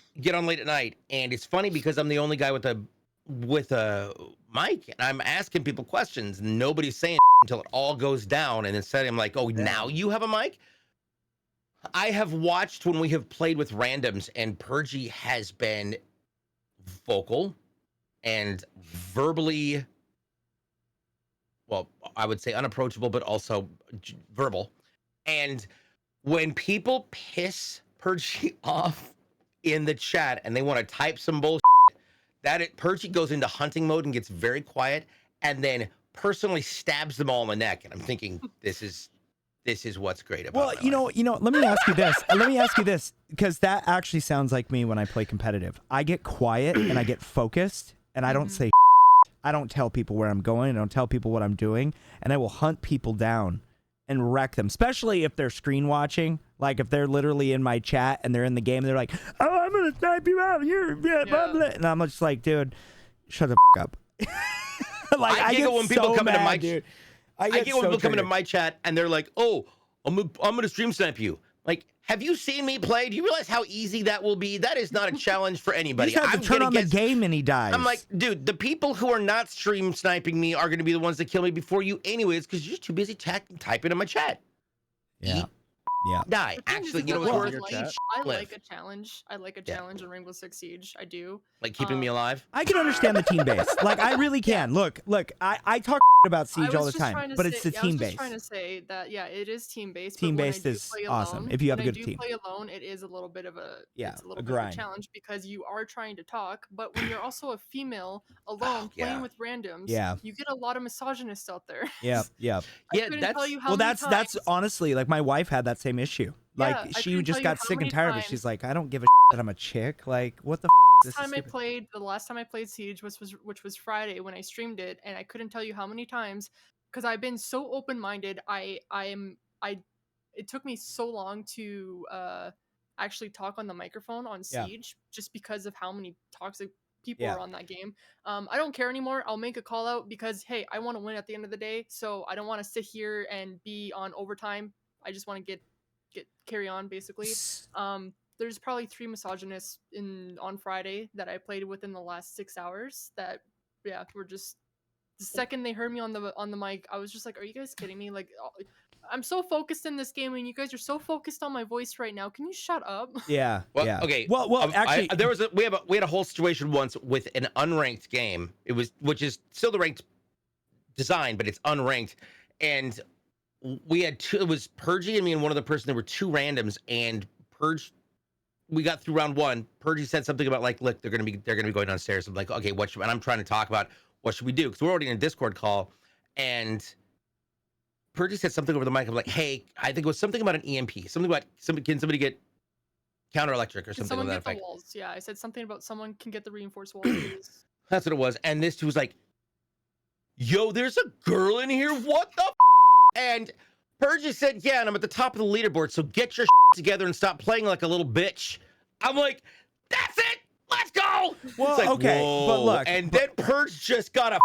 at night, and it's funny because I'm the only guy with a mic, and I'm asking people questions, and nobody's saying until it all goes down, and instead I'm like, oh, now you have a mic? I have watched when we have played with randoms, and Purgey has been vocal and verbally, well, I would say unapproachable, but also verbal. And when people piss Purgey off in the chat and they want to type some bullshit, Purgey goes into hunting mode and gets very quiet, and then personally stabs them all in the neck. And I'm thinking, this is what's great about it. Well, let me ask you this. Because that actually sounds like me when I play competitive. I get quiet and I get focused, and I don't say I don't tell people where I'm going. I don't tell people what I'm doing, and I will hunt people down and wreck them, especially if they're screen watching. Like if they're literally in my chat and they're in the game, and they're like, "Oh, I'm gonna snipe you out," blah, blah. And I'm just like, "Dude, shut the up." I get when people come into my dude. I get when people come into my chat and they're like, "Oh, I'm gonna stream snipe you." Like, have you seen me play? Do you realize how easy that will be? That is not a challenge for anybody. You just have to turn on the game and he dies. I'm like, dude, the people who are not stream sniping me are going to be the ones that kill me before you anyways, because you're just too busy typing in my chat. Yeah. Die. Actually, it's worth I like a challenge. I like a challenge in Rainbow Six Siege. I do. Like keeping me alive? I can understand the team base. Like, I really can. Look, I talk about Siege all the time, but it's the team base. I was just trying to say that, it is team based. Team based is awesome if you have a good team. When I do play alone, it is a little bit of a bit of a challenge because you are trying to talk, but when you're also a female alone playing with randoms, you get a lot of misogynists out there. Yeah. That's honestly, like, my wife had that same issue. Like, she just got sick and tired of it. She's like, I don't give a that I'm a chick. Like, what the The last time I played Siege which was Friday when I streamed it, and I couldn't tell you how many times because I've been so open-minded. It took me so long to actually talk on the microphone on Siege just because of how many toxic people are on that game. I don't care anymore. I'll make a call out because hey, I want to win at the end of the day, so I don't want to sit here and be on overtime. I just want to get carry on basically. There's probably 3 misogynists on Friday that I played with in the last 6 hours that were just the second they heard me on the mic, I was just like, are you guys kidding me? Like, I'm so focused in this game and you guys are so focused on my voice right now. Can you shut up? Yeah. Well, yeah. okay. Well, actually, we had a whole situation once with an unranked game. Which is still the ranked design, but it's unranked. And we had two. It was Purgey and me and one other person. There were 2 randoms, and we got through round 1. Purgey said something about like, look, they're gonna be going downstairs. I'm like, okay, and I'm trying to talk about what should we do because we're already in a Discord call, and Purgey said something over the mic. I'm like, hey, I think it was something about an EMP. Something about can somebody get counter electric or something like that effect. Walls? Yeah, I said something about someone can get the reinforced walls. Please. That's what it was. And this dude was like, yo, there's a girl in here. What the And Purgey said, yeah, and I'm at the top of the leaderboard, so get your together and stop playing like a little bitch. I'm like, that's it. Let's go. Well, like, okay, whoa. but look, and then Purge just got a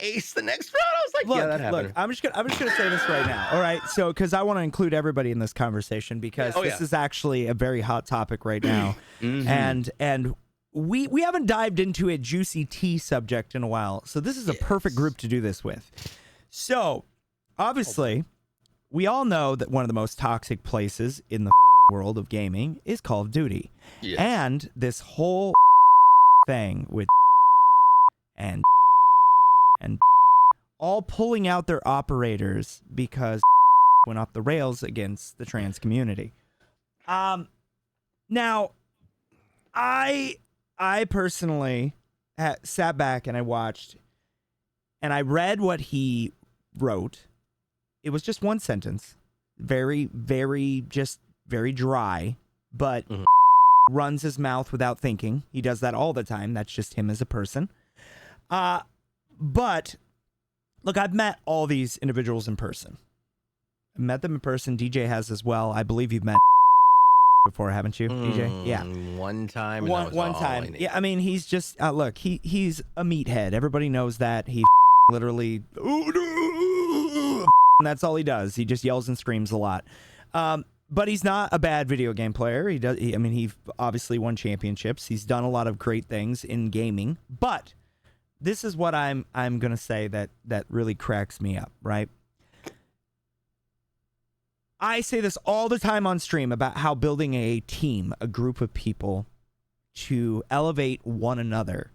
ace the next round. I was like, yeah, that happened. Look, I'm just gonna say this right now. All right, so because I want to include everybody in this conversation because this is actually a very hot topic right now, and we haven't dived into a juicy tea subject in a while, so this is a perfect group to do this with. So, obviously, we all know that one of the most toxic places in the world of gaming is Call of Duty, and this whole thing with and all pulling out their operators because went off the rails against the trans community. Now, I personally sat back and I watched and I read what he wrote. It was just one sentence, very dry, but runs his mouth without thinking. He does that all the time. That's just him as a person. But look, I've met all these individuals in person. I've met them in person. DJ has as well. I believe you've met before, haven't you, DJ? Yeah. One time. One time. Yeah, I mean, he's just, look, he's a meathead. Everybody knows that. He literally, and that's all he does. He just yells and screams a lot. But he's not a bad video game player. He obviously won championships. He's done a lot of great things in gaming. But this is what I'm gonna say that really cracks me up, right? I say this all the time on stream about how building a team, a group of people to elevate one another,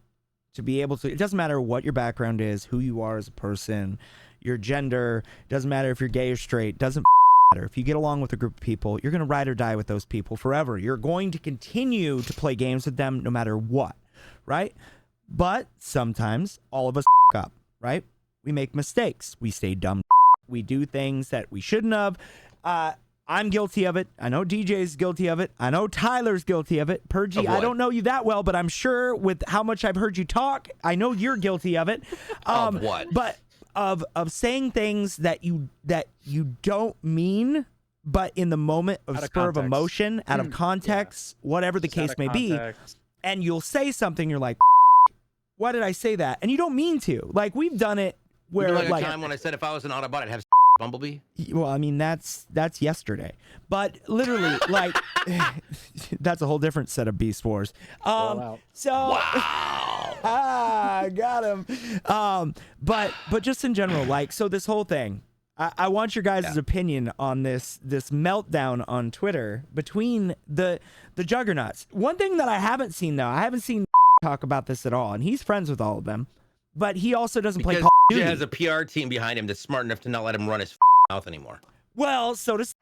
to be able to, it doesn't matter what your background is, who you are as a person, your gender, doesn't matter if you're gay or straight, doesn't matter. If you get along with a group of people, you're going to ride or die with those people forever. You're going to continue to play games with them no matter what, right? But sometimes all of us up, right? We make mistakes. We say dumb. We do things that we shouldn't have. I'm guilty of it. I know DJ's guilty of it. I know Tyler's guilty of it. Purgey, I don't know you that well, but I'm sure with how much I've heard you talk, I know you're guilty of it. Of what? But of saying things that you don't mean, but in the moment of spur of emotion, out of context, whatever the case may be, and you'll say something, you're like, why did I say that? And you don't mean to. Like, we've done it where, like a time when I said if I was an Autobot, I'd have Bumblebee. Well, I mean, that's yesterday, but literally, like, that's a whole different set of Beast Wars. So, wow. Got him. But just in general, like, so this whole thing, I want your guys' opinion on this meltdown on Twitter between the juggernauts. One thing that I haven't seen, though, I haven't seen talk about this at all, and he's friends with all of them, but he also doesn't play Call of Duty. He has a PR team behind him that's smart enough to not let him run his mouth anymore. Well, so does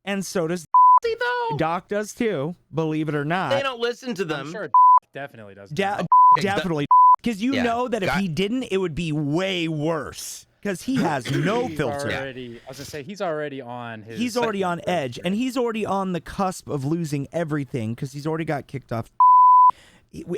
and so does though. Doc does too, believe it or not. They don't listen to them. I'm sure definitely does. Definitely. Because you know that if he didn't, it would be way worse. Because he has no filter. I was gonna say he's already on his. He's already on edge, and he's already on the cusp of losing everything because he's already got kicked off.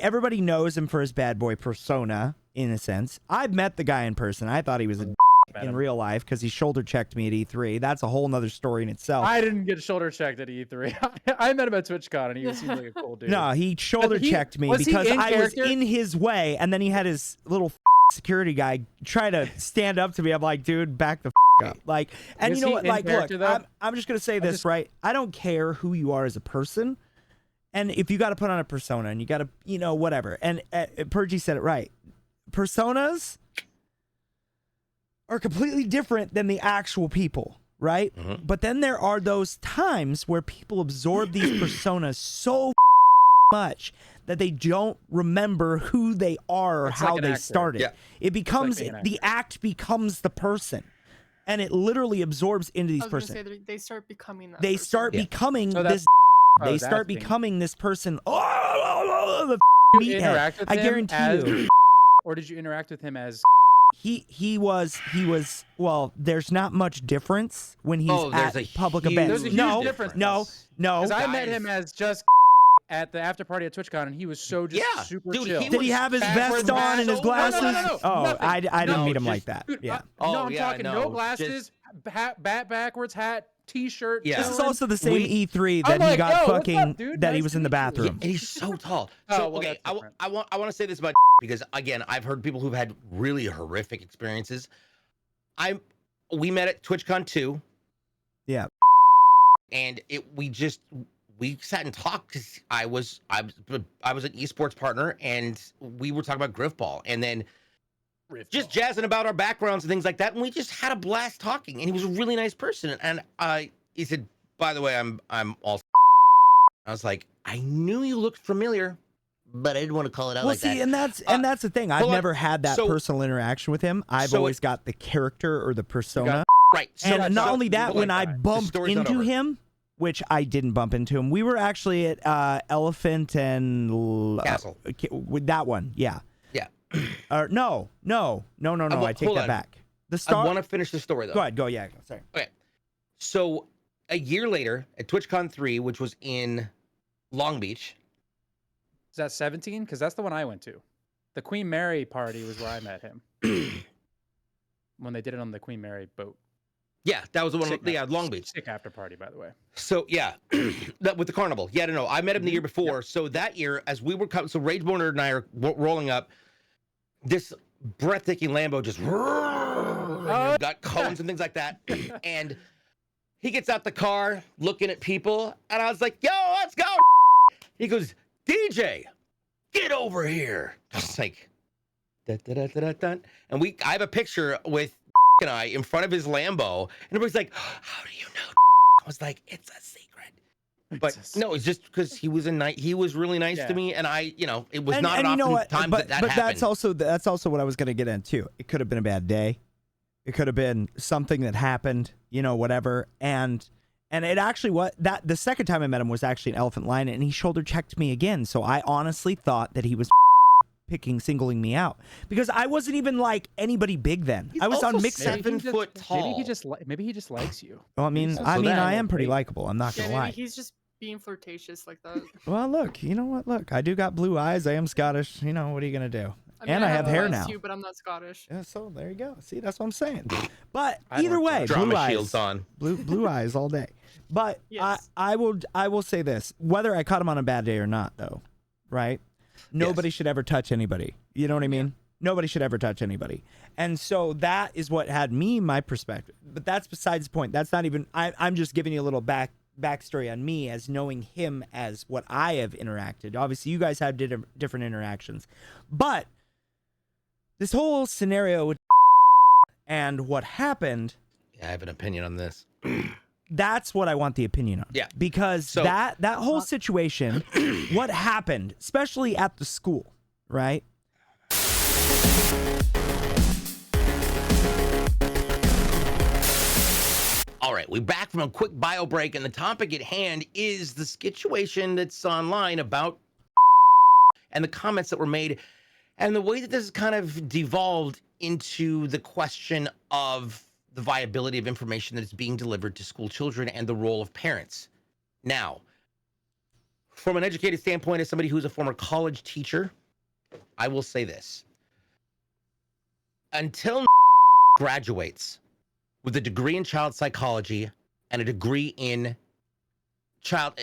everybody knows him for his bad boy persona, in a sense. I've met the guy in person. I thought he was a in real life because he shoulder checked me at E3. That's a whole nother story in itself. I didn't get shoulder checked at E3. I met him at TwitchCon and he seemed like a cool dude. No, he shoulder checked me was he because in I was character? in his way, and then he had his little security guy try to stand up to me. I'm like, dude, back the up. Like, and Was you know he what? in Like, look, character, though? I'm just gonna say this, right? I don't care who you are as a person, and if you got to put on a persona, and you got to, you know, whatever. And Purgey said it right. Personas are completely different than the actual people, right? But then there are those times where people absorb these personas so much that they don't remember who they are or It's how like an they actor. started. Yeah. It becomes being an the act becomes the person, and it literally absorbs into I these was gonna person. say they start becoming that. They person. start becoming So this. Oh, They that's start being- becoming this person. Oh, the You meathead. interact with I him guarantee as- you. Or did you interact with him as? He was well, there's not much difference when he's Oh, there's at a public huge events. There's a huge No, difference. no, no. Because I met Guys. him as just at the after party at TwitchCon and he was so just Yeah, super dude, chill. he Did he was have his backwards vest on and his so- glasses? No, Oh, nothing. I didn't No, meet him just- like that. Dude, Yeah. Oh, no, I'm yeah, talking no no, glasses, hat, backwards hat, t-shirt. Yeah. This is chilling. also the same E3 that I'm he like, got yo, what's fucking up, dude? that he Nice was to in the meet you. Yeah, bathroom. and he's so tall. Oh, So well, okay, that's different. I want to say this about because again, I've heard people who've had really horrific experiences. We met at TwitchCon 2. Yeah. And we sat and talked because I was an esports partner and we were talking about Griffball and then just jazzing about our backgrounds and things like that. And we just had a blast talking. And he was a really nice person. And he said, by the way, I'm all. I was like, I knew you looked familiar, but I didn't want to call it out Well, like see, that. and that's the thing. I've hold on. never had that So- personal interaction with him. I've so always got the character or the persona. Right. So, And not only that, when I The bumped story's not into over. him, which I didn't bump into him, we were actually at Elephant and Castle. With that one, yeah. Yeah. No. I take hold that on. back. The I star. want to finish the story though. Go ahead. Go. Yeah. Sorry. Okay. So a year later at TwitchCon 3, which was in Long Beach. Is that 17? Because that's the one I went to. The Queen Mary party was where I met him. When they did it on the Queen Mary boat. Yeah, that was the one. Sick Yeah, after- Long Beach. Sick after party, by the way. So yeah, that with the carnival. Yeah, no, I met him the year before. So that year, as we were coming, so Rageborn and I are rolling up. This breathtaking Lambo just got cones and things like that, and he gets out the car looking at people, and I was like, "Yo, let's go!" He goes, "DJ, get over here!" I was like, "Da, da, da, da, da, da." And I have a picture with and I in front of his Lambo, and everybody's like, "How do you know?" I was like, "It's a secret." But no, it's just because he was he was really nice to Yeah. me, and it was And- not and an you know often what? time But that that's happened. that's also what I was going to get into. It could have been a bad day. It could have been something that happened. Whatever. And it actually the second time I met him was actually an Elephant Line, and he shoulder checked me again. So I honestly thought that he was singling me out because I wasn't even like anybody big then. He's I was on also mixed. seven- Maybe he just- foot tall. Maybe he just likes you. Well, I mean, So I that- am pretty Wait. likable. I'm not Yeah, gonna maybe lie. he's just being flirtatious like that. Well, look, you know what? Look, I do got blue eyes. I am Scottish. What are you gonna do? And I have hair blue eyes now. too, but I'm not Scottish. Yeah, so there you go. See, that's what I'm saying. But I either don't way, Drama blue eyes, shields on. blue eyes all day. But Yes. I will say this: whether I caught him on a bad day or not, though, right? Nobody should ever touch anybody. You know what I mean? Nobody should ever touch anybody. And so that is what had me my perspective. But that's besides the point. That's not even. I'm just giving you a little backstory on me as knowing him as what I have interacted. Obviously, you guys have different interactions, but this whole scenario with and what happened. Yeah, I have an opinion on this. That's what I want the opinion on. Yeah. Because So- that whole situation, what happened, especially at the school, right? All right, we're back from a quick bio break, and the topic at hand is the situation that's online about and the comments that were made, and the way that this has kind of devolved into the question of the viability of information that is being delivered to school children and the role of parents. Now, From an educated standpoint, as somebody who's a former college teacher, I will say this. Until graduates with a degree in child psychology and a degree in child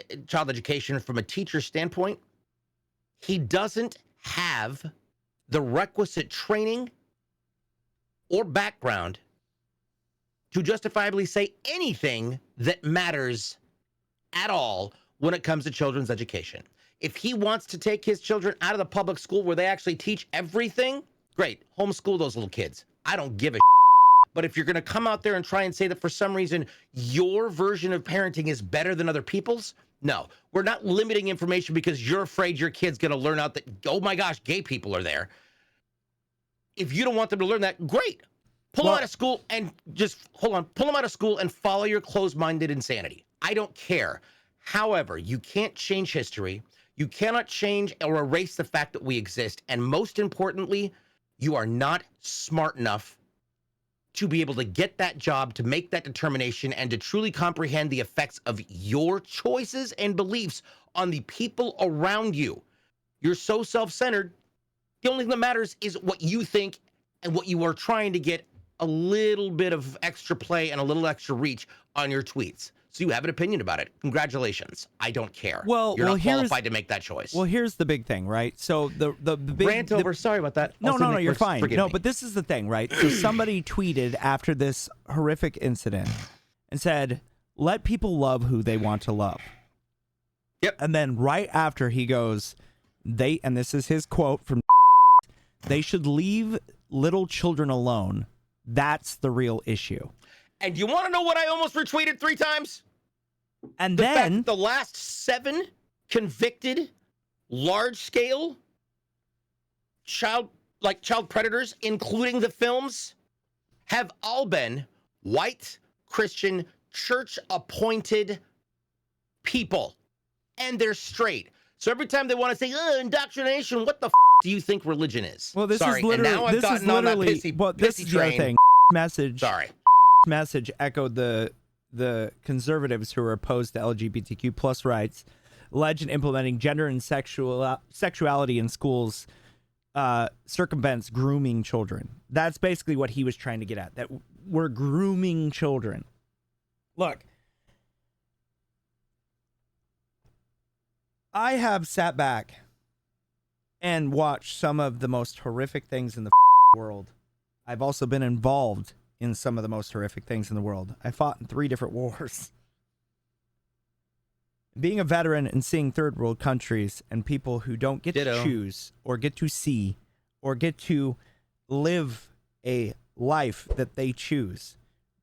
education from a teacher standpoint, he doesn't have the requisite training or background to justifiably say anything that matters at all when it comes to children's education. If he wants to take his children out of the public school where they actually teach everything, great, homeschool those little kids. I don't give a But if you're going to come out there and try and say that for some reason your version of parenting is better than other people's, no, we're not limiting information because you're afraid your kid's going to learn out that, oh my gosh, gay people are there. If you don't want them to learn that, great. Pull them out of school and just, pull them out of school and follow your closed-minded insanity. I don't care. However, you can't change history. You cannot change or erase the fact that we exist. And most importantly, you are not smart enough to be able to get that job, to make that determination, and to truly comprehend the effects of your choices and beliefs on the people around you. You're so self-centered. The only thing that matters is what you think and what you are trying to get a little bit of extra play and a little extra reach on your tweets. So you have an opinion about it. Congratulations. I don't care. Well, you're not qualified to make that choice. Well, here's the big thing, right? So the big rant over. Sorry about that. No, Also, no, Nick, you're fine. forgive No, me. but this is the thing, right? So somebody tweeted after this horrific incident and said, "Let people love who they want to love." Yep. And then right after he goes, and this is his quote from, "They should leave little children alone. That's the real issue." And you want to know what I almost retweeted 3 times? And The fact then that the last 7 convicted large-scale child predators, including the films, have all been white, Christian, church-appointed people. And they're straight. So every time they want to say, indoctrination, what the do you think religion is? well, this Sorry, is literally and now I've this is gotten on that literally pissy, well, this pissy is the other train. thing. Message. Sorry. Message echoed the conservatives who are opposed to LGBTQ plus rights, allege in implementing gender and sexuality in schools circumvents grooming children. That's basically what he was trying to get at, that we're grooming children. Look, I have sat back and watched some of the most horrific things in the world. I've also been involved in some of the most horrific things in the world. I fought in 3 different wars. Being a veteran and seeing third world countries and people who don't get to choose or get to see or get to live a life that they choose,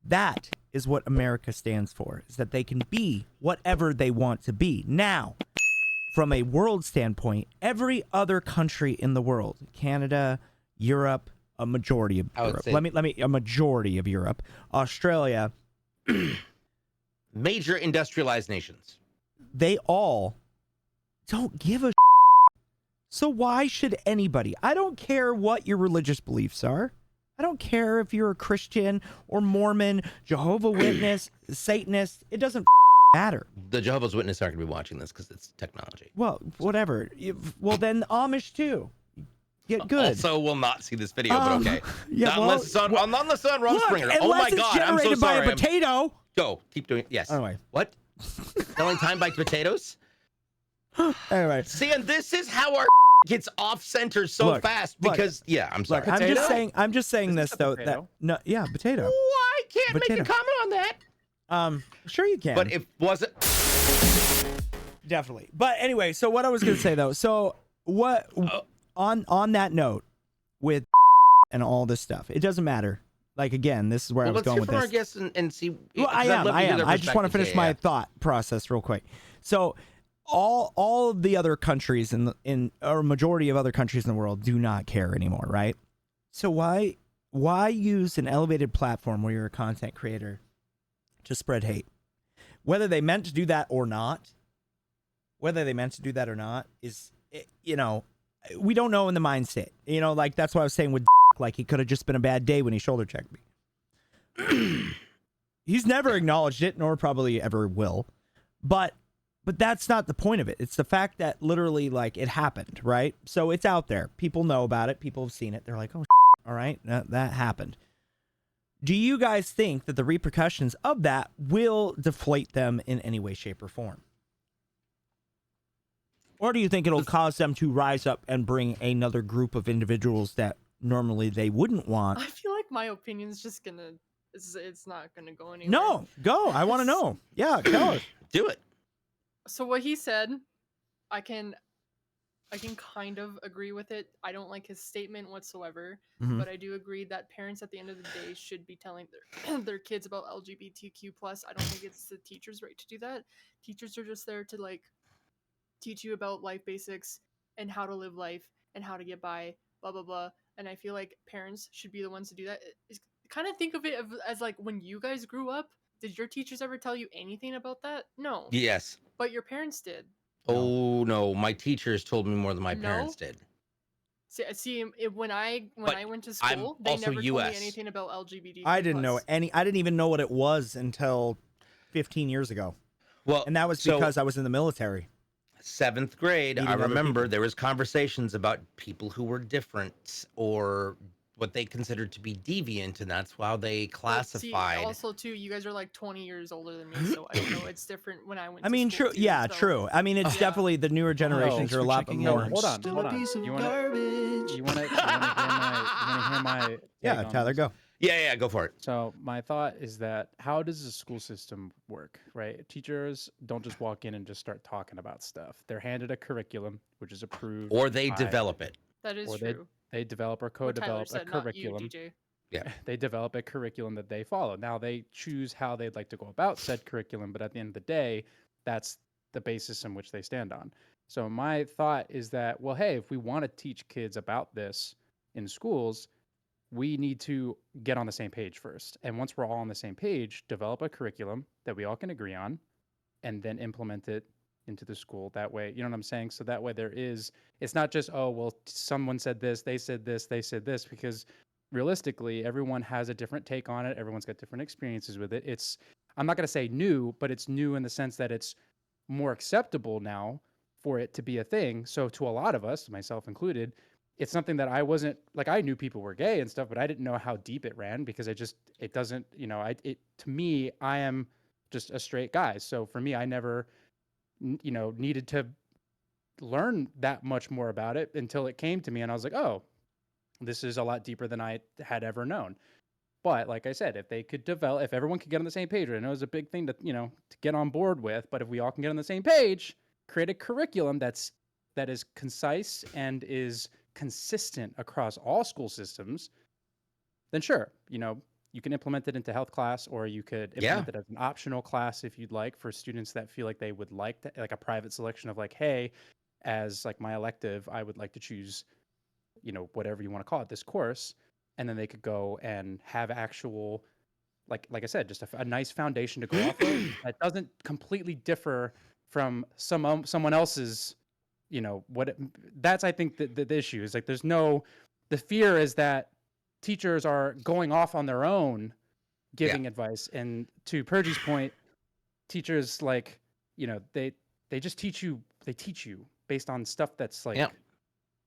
that is what America stands for, is that they can be whatever they want to be. Now, from a world standpoint, every other country in the world, Canada, Europe, a majority of Europe. A majority of Europe, Australia, Major industrialized nations. They all don't give a So why should anybody? I don't care what your religious beliefs are. I don't care if you're a Christian or Mormon, Jehovah's Witness, Satanist. It doesn't matter. The Jehovah's Witnesses aren't going to be watching this because it's technology. Well, whatever. Well, then Amish too. Get good. Also, will not see this video, but okay. Yeah, not unless it's on Ron Springer. Oh my it's God, I'm so generated by sorry. a potato. Go, keep doing it. Yes. Anyway. What? Selling time by potatoes? Anyway. See, and this is how our gets off center so Look, fast because I'm sorry. Look, I'm just saying this though. That no, yeah, potato. I can't make a comment on that. Sure you can. But if wasn't definitely. But anyway, so what I was gonna say though. So what on that note with and all this stuff, it doesn't matter. Like again, this is where I was going with this. Let's hear from our guests and see. Well, I am. I just want to finish my thought process real quick. So all of the other countries in or majority of other countries in the world do not care anymore, right? So why use an elevated platform where you're a content creator to spread hate? Whether they meant to do that or not, is, you know, we don't know in the mind state. You know, like that's what I was saying with like he could have just been a bad day when he shoulder checked me. He's never acknowledged it, nor probably ever will. But But that's not the point of it. It's the fact that literally, like, it happened, right? So it's out there. People know about it. People have seen it. They're like, oh, all right, that happened. Do you guys think that the repercussions of that will deflate them in any way, shape, or form? Or do you think it'll cause them to rise up and bring another group of individuals that normally they wouldn't want? I feel like my opinion's just gonna, it's not gonna go anywhere. No, go. I want to know. Yeah, tell us. Do it. So what he said, I can kind of agree with it. I don't like his statement whatsoever, but I do agree that parents at the end of the day should be telling their kids about LGBTQ+. I don't think it's the teacher's right to do that. Teachers are just there to like teach you about life basics and how to live life and how to get by, blah blah blah. And I feel like parents should be the ones to do that. Kind of think of it as like when you guys grew up, did your teachers ever tell you anything about that? No. Yes. But your parents did. Oh no, my teachers told me more than my parents did. See, when I went to I'm school, they also never told me US. anything about LGBT. I didn't know any. I didn't even know what it was until 15 years ago, Well, and that was so because I was in the military. 7th grade, Meeting I other remember people. there was conversations about people who were different or what they considered to be deviant, and that's how they classified. See, also, too, you guys are like 20 years older than me, so I don't know. It's different when I went. I to mean, school true. too, Yeah, so. true. I mean, it's Yeah. definitely the newer generations are a lot checking more. out. Hold on. Still Hold a on. piece of You want garbage. to hear my take Yeah, on Tyler, this? go. Yeah, go for it. So my thought is that how does the school system work, right? Teachers don't just walk in and just start talking about stuff. They're handed a curriculum, which is approved. Or they by- develop it. That is or true. they develop or What Tyler co-develop a said, not curriculum. you, DJ. Yeah. They develop a curriculum that they follow. Now they choose how they'd like to go about said curriculum, but at the end of the day, that's the basis in which they stand on. So my thought is that, well, hey, if we want to teach kids about this in schools, we need to get on the same page first. And once we're all on the same page, develop a curriculum that we all can agree on and then implement it into the school. That way, you know what I'm saying? So that way it's not just, oh, well, someone said this, they said this, because realistically, everyone has a different take on it. Everyone's got different experiences with it. I'm not going to say new, but it's new in the sense that it's more acceptable now for it to be a thing. So to a lot of us, myself included, it's something that I wasn't like, I knew people were gay and stuff, but I didn't know how deep it ran because it doesn't, to me, I am just a straight guy. So for me, I never, needed to learn that much more about it until it came to me. And I was like, oh, this is a lot deeper than I had ever known. But like I said, if everyone could get on the same page, I know it's a big thing to get on board with, but if we all can get on the same page, create a curriculum that is concise and is consistent across all school systems, then sure, you can implement it into health class, or you could implement it as an optional class if you'd like, for students that feel like they would like to, like a private selection of like, hey, as like my elective, I would like to choose, whatever you want to call it, this course. And then they could go and have actual, like I said, just a nice foundation to go off of that doesn't completely differ from someone else's, that's, I think, the issue is like, the fear is that teachers are going off on their own giving advice. And to Purgey's point, teachers, like, they just teach you based on stuff that's like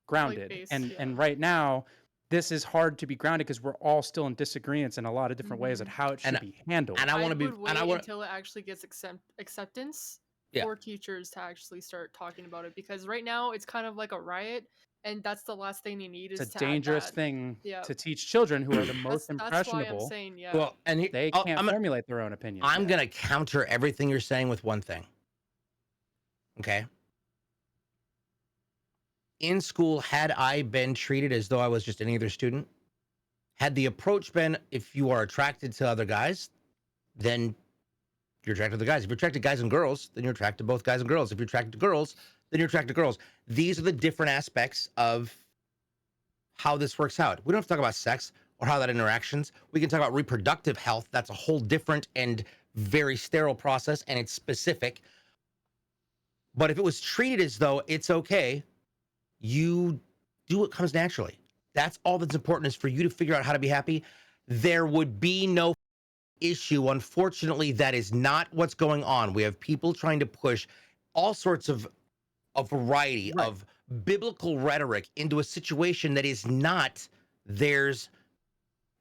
grounded. Like And right now, this is hard to be grounded because we're all still in disagreements in a lot of different ways at how it should be handled. And I want to be, would wait until it actually gets acceptance for teachers to actually start talking about it, because right now it's kind of like a riot, and that's the last thing you need. It's a dangerous thing to teach children who are the most impressionable. That's why I'm saying, well, and they can't formulate their own opinions. I'm going to counter everything you're saying with one thing. Okay. In school, had I been treated as though I was just any other student, had the approach been, if you are attracted to other guys, then you're attracted to the guys. If you're attracted to guys and girls, then you're attracted to both guys and girls. If you're attracted to girls, then you're attracted to girls. These are the different aspects of how this works out. We don't have to talk about sex or how that interactions. We can talk about reproductive health. That's a whole different and very sterile process, and it's specific. But if it was treated as though it's okay, you do what comes naturally. That's all that's important, is for you to figure out how to be happy. There would be no issue. Unfortunately, that is not what's going on. We have people trying to push all sorts of a variety of biblical rhetoric into a situation that is not theirs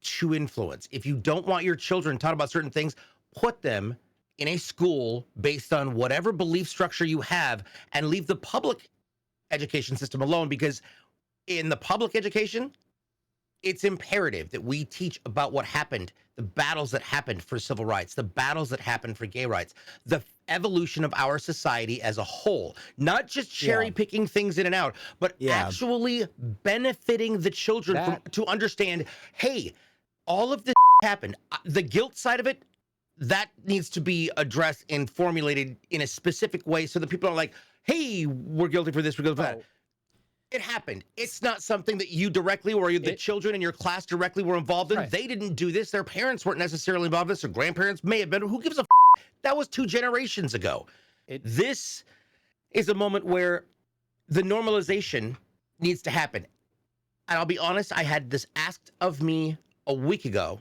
to influence. If you don't want your children taught about certain things, put them in a school based on whatever belief structure you have and leave the public education system alone, because in the public education, it's imperative that we teach about what happened, the battles that happened for civil rights, the battles that happened for gay rights, the evolution of our society as a whole, not just cherry picking things in and out, but actually benefiting the children to understand, hey, all of this happened. The guilt side of it, that needs to be addressed and formulated in a specific way so that people are like, hey, we're guilty for this, we're guilty for that. It happened. It's not something that you directly or the children in your class directly were involved in. They didn't do this. Their parents weren't necessarily involved in this. Their grandparents may have been. Who gives a f? That was 2 generations ago. This is a moment where the normalization needs to happen. And I'll be honest, I had this asked of me a week ago.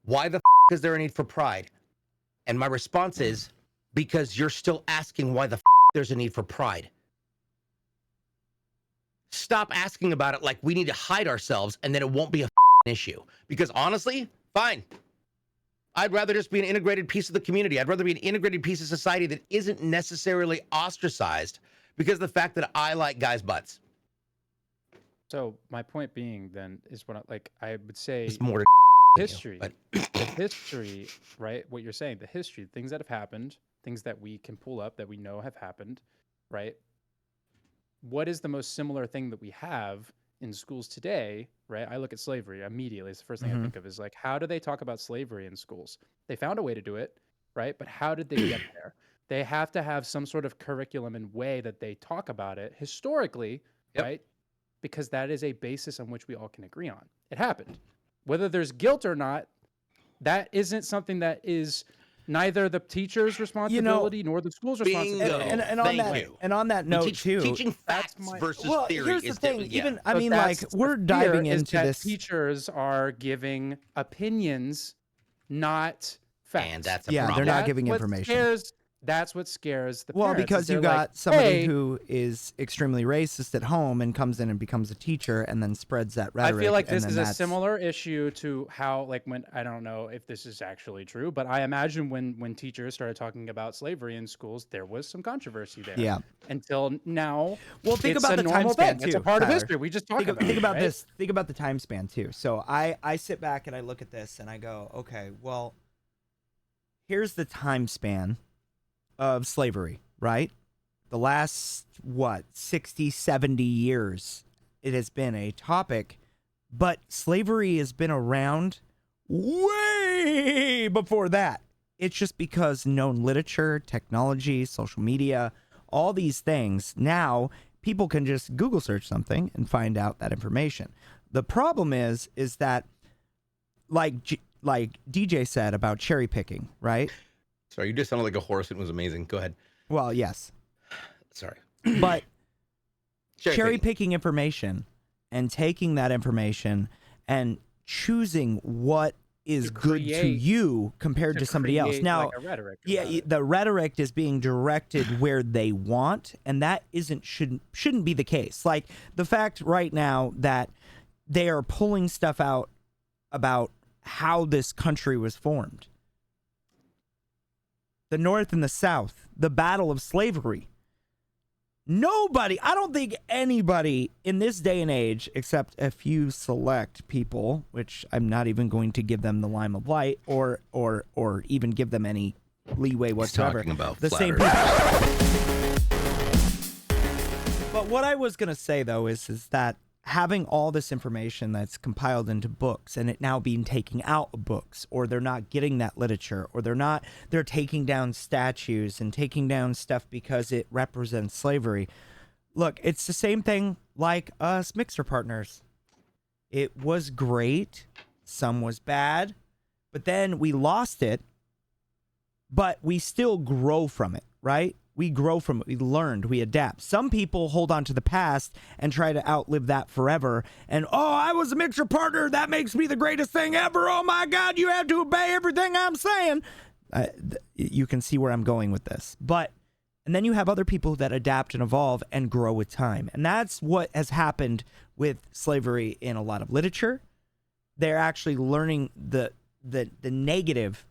Why the f is there a need for pride? And my response is, because you're still asking why the f there's a need for pride. Stop asking about it like we need to hide ourselves and then it won't be a issue. Because honestly, fine. I'd rather just be an integrated piece of the community. I'd rather be an integrated piece of society that isn't necessarily ostracized because of the fact that I like guys' butts. So my point being then is I would say it's more to history, the history, right? What you're saying, the history, things that have happened, things that we can pull up that we know have happened, right? What is the most similar thing that we have in schools today, right? I look at slavery immediately. It's the first thing I think of is like, how do they talk about slavery in schools? They found a way to do it, right? But how did they get there? They have to have some sort of curriculum and way that they talk about it historically, right? Because that is a basis on which we all can agree on. It happened. Whether there's guilt or not, that isn't something that is neither the teacher's responsibility nor the school's responsibility. And on that note, teaching facts versus theory. Here's the thing. Even I mean, like, we're diving into this. Teachers are giving opinions, not facts. And that's a problem. They're not giving information. That's what scares the parents. Well, because you got somebody who is extremely racist at home and comes in and becomes a teacher and then spreads that rhetoric. I feel like this is a similar issue to how, like, when, I don't know if this is actually true, but I imagine when teachers started talking about slavery in schools, there was some controversy there. Yeah. Until now, well, think about the time span too. It's a part Tyler. of history. We just talk about it. Think about right? this. Think about the time span too. So I sit back and I look at this and I go, okay, well, here's the time span of slavery, right? The last, 60, 70 years, it has been a topic, but slavery has been around way before that. It's just because known literature, technology, social media, all these things, now people can just Google search something and find out that information. The problem is that, like DJ said about cherry picking, right? Sorry, you just sounded like a horse. It was amazing. Go ahead. Well, yes. Sorry. But cherry picking information and taking that information and choosing what is good to you compared to somebody else. Now, the rhetoric is being directed where they want, and that shouldn't be the case. Like the fact right now that they are pulling stuff out about how this country was formed. The North and the South, the battle of slavery. I don't think anybody in this day and age, except a few select people, which I'm not even going to give them the limelight or even give them any leeway whatsoever. He's talking about the same people. But what I was going to say, though, is that having all this information that's compiled into books and it now being taken out of books, or they're not getting that literature, or they're taking down statues and taking down stuff because it represents slavery. Look, it's the same thing like us mixer partners. It was great. Some was bad, but then we lost it, but we still grow from it, right? We grow from it. We learned. We adapt. Some people hold on to the past and try to outlive that forever. And, I was a mixer partner. That makes me the greatest thing ever. Oh, my God, you have to obey everything I'm saying. You can see where I'm going with this. But And then you have other people that adapt and evolve and grow with time. And that's what has happened with slavery in a lot of literature. They're actually learning the negative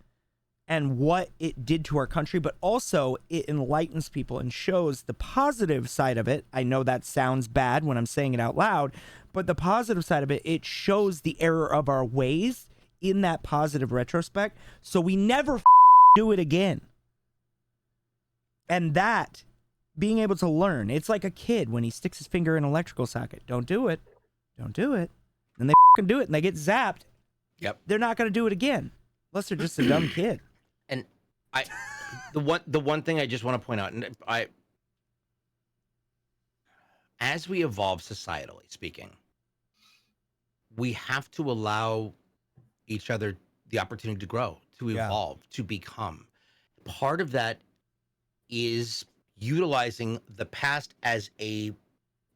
and what it did to our country, but also it enlightens people and shows the positive side of it. I know that sounds bad when I'm saying it out loud, but the positive side of it, it shows the error of our ways in that positive retrospect, so we never do it again. And that, being able to learn, it's like a kid when he sticks his finger in an electrical socket. Don't do it. Don't do it. And they do it and they get zapped. Yep. They're not going to do it again unless they're just a dumb kid. And the one thing I just want to point out, and as we evolve societally speaking, we have to allow each other the opportunity to grow, to evolve, to become. Part of that is utilizing the past as a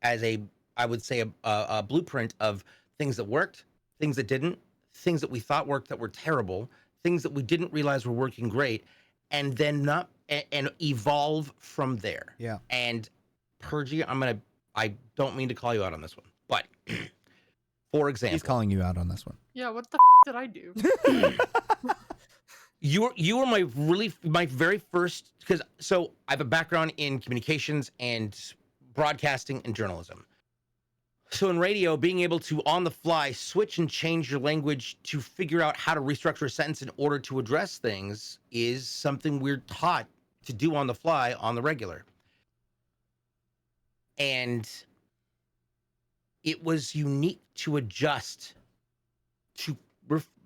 I would say a blueprint of things that worked, things that didn't, things that we thought worked that were terrible, things that we didn't realize were working great, and then and evolve from there. Yeah. And Purgey, I don't mean to call you out on this one, but for example, He's calling you out on this one. Yeah, what the did I do? You were my very first, because so I have a background in communications and broadcasting and journalism. So in radio, being able to on the fly switch and change your language to figure out how to restructure a sentence in order to address things is something we're taught to do on the fly on the regular. And it was unique to adjust to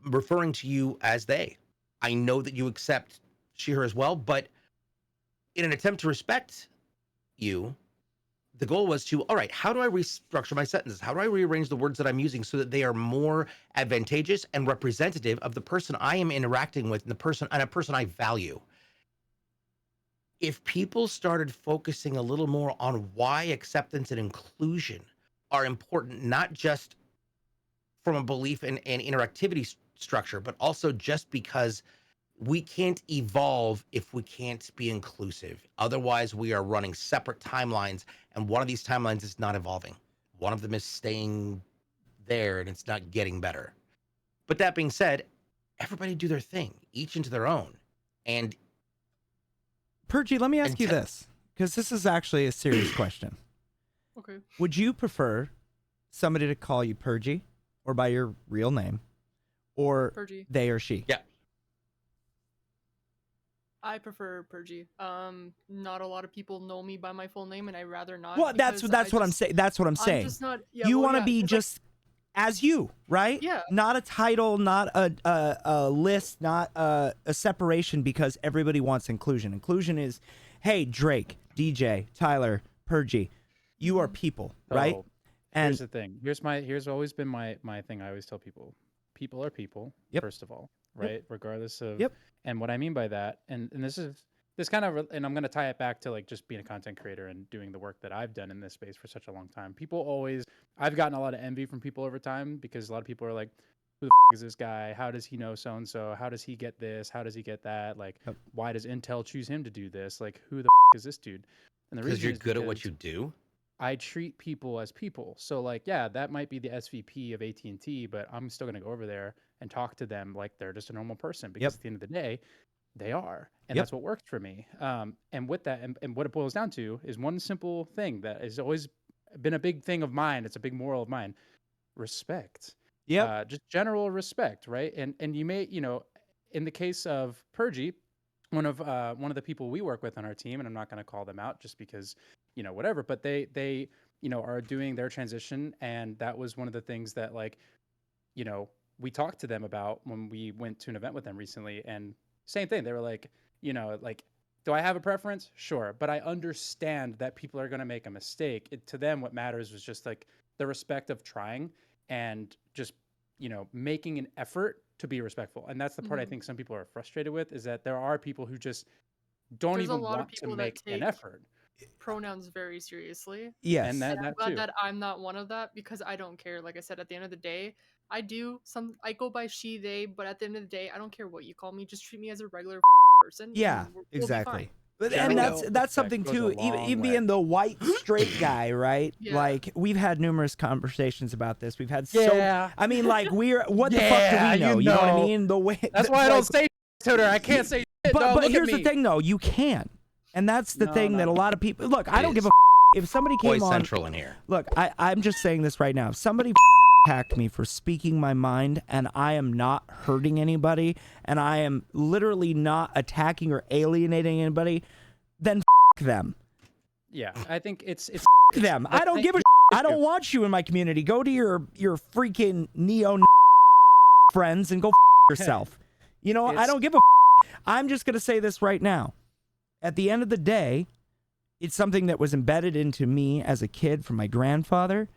referring to you as they. I know that you accept she, her as well, but in an attempt to respect you, the goal was to, all right, how do I restructure my sentences? How do I rearrange the words that I'm using so that they are more advantageous and representative of the person I am interacting with and a person I value? If people started focusing a little more on why acceptance and inclusion are important, not just from a belief in interactivity structure, but also just because we can't evolve if we can't be inclusive. Otherwise, we are running separate timelines, and one of these timelines is not evolving. One of them is staying there, and it's not getting better. But that being said, everybody do their thing, each into their own. And Purgey, let me ask you this, because this is actually a serious question. Okay. Would you prefer somebody to call you Purgey or by your real name, or Purgey. they or she? Yeah. I prefer Purgey. Not a lot of people know me by my full name, and I'd rather not. Well, that's what I'm saying. That's what I'm saying. I'm just not. Yeah, You well, want to yeah, be 'cause, just as you, right? Yeah. Not a title, not a list, not a separation, because everybody wants inclusion. Inclusion is, hey, Drake, DJ, Tyler, Purgey, you are people, right? So, And here's the thing. Here's always been my thing. I always tell people are people, Yep. first of all, right? Regardless of Yep. And what I mean by that, and this kind of, and I'm going to tie it back to like just being a content creator and doing the work that I've done in this space for such a long time. I've gotten a lot of envy from people over time, because a lot of people are like, who the is this guy? How does he know so and so? How does he get this? How does he get that? Like, Yep. why does Intel choose him to do this? Like, who the is this dude? And the because reason you're is good at what because you do. I treat people as people. So like, yeah, that might be the SVP of AT&T, but I'm still going to go over there and talk to them like they're just a normal person, because at the end of the day, they are. And Yep. that's what worked for me. And with that, and what it boils down to is one simple thing that has always been a big thing of mine. It's a big moral of mine: respect. yep, Just general respect, right? And you may, in the case of Purgey, one of the people we work with on our team, and I'm not going to call them out just because, whatever, but they are doing their transition, and that was one of the things that, like, we talked to them about when we went to an event with them recently, and same thing. They were like, like, do I have a preference? Sure, but I understand that people are going to make a mistake. To them, what matters was just like the respect of trying and just, making an effort to be respectful. And that's the part I think some people are frustrated with, is that there are people who just don't There's a even lot of want to people that make an take effort. pronouns very seriously. yes. And And I'm that glad too. that I'm not one of that, because I don't care. Like I said, at the end of the day, I go by she, they, but at the end of the day, I don't care what you call me. Just treat me as a regular person. Yeah, and we'll be exactly. fine. And that's something goes too. a long Even way. being the white straight guy, right? Yeah. Like we've had numerous conversations about this. We've had Yeah. I mean, like what the fuck do Yeah, we know? you You know what I know. mean? The way That's why I don't say Tutor. I can't say shit. But no, but look here's at the me. thing, though. You can, and that's the No, thing that a no. lot of people look. I don't give a if somebody Boy came on. Central in here. Look, I'm just saying this right now. If somebody attacked me for speaking my mind, and I am not hurting anybody, and I am literally not attacking or alienating anybody, then them. Yeah, I think it's Them. I don't give a I don't want you in my community. Go to your freaking neo friends and go yourself. You know, I don't give a I'm just going to say this right now. At the end of the day, it's something that was embedded into me as a kid from my grandfather,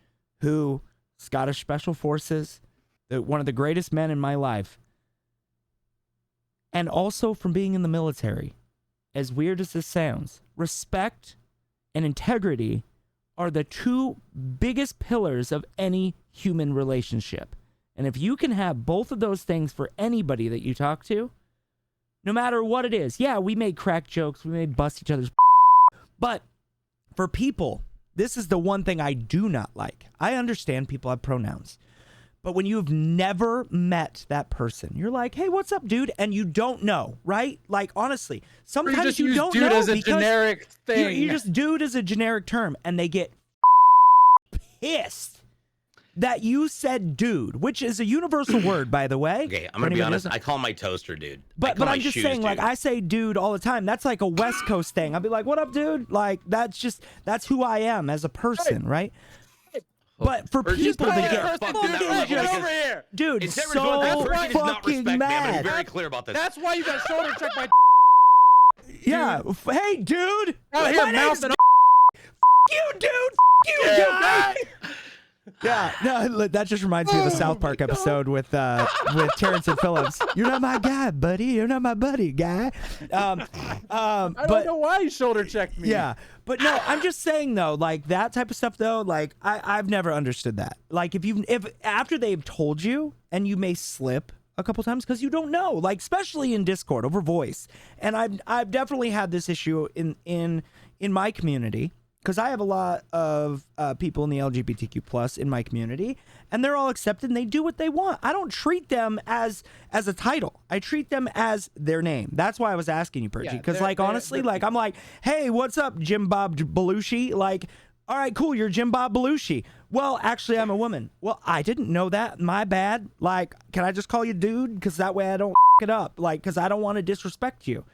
who Scottish Special Forces, one of the greatest men in my life, and also from being in the military. As weird as this sounds, respect and integrity are the two biggest pillars of any human relationship. And if you can have both of those things for anybody that you talk to, no matter what it is, yeah, we may crack jokes, we may bust each other's, but for people, this is the one thing I do not like. I understand people have pronouns, but when you've never met that person, you're like, hey, what's up, dude? And you don't know, right? Like, honestly, sometimes you don't dude know as a because generic thing. you just dude as a generic term, and they get pissed that you said dude, which is a universal word, by the way. Okay, I'm For gonna be anybody honest. who I call my toaster dude. I But call my I'm just shoes, saying, like, dude. I say dude all the time. That's like a West Coast thing. I'll be like, what up, dude? Like, that's who I am as a person, right? But for Or just people put to me get at fucked in that fucking level just- because- over here. dude, It's never so doing that. Purgey does not fucking respect me. I'm gonna be mad. very clear about this. That's why you got shoulder checked by. Yeah. Hey, dude. Out My here name's mouthing. you, dude. You, guy. Yeah, no, that just reminds me of the South Park episode with Terrence and Phillips. You're not my guy, buddy. You're not my buddy, guy. I don't know why you shoulder checked me. Yeah, but no, I'm just saying though, like that type of stuff though, like I've never understood that. Like if after they've told you and you may slip a couple times because you don't know, like especially in Discord over voice, and I've definitely had this issue in my community. Because I have a lot of people in the LGBTQ plus in my community, and they're all accepted and they do what they want. I don't treat them as a title. I treat them as their name. That's why I was asking you, Purgey. Yeah, Because they're honestly, people. I'm like, hey, what's up, Jim Bob Belushi? Like, all right, cool, you're Jim Bob Belushi. Well, actually, I'm a woman. Well, I didn't know that. My bad. Like, can I just call you dude? Because that way I don't it up. Like, because I don't want to disrespect you.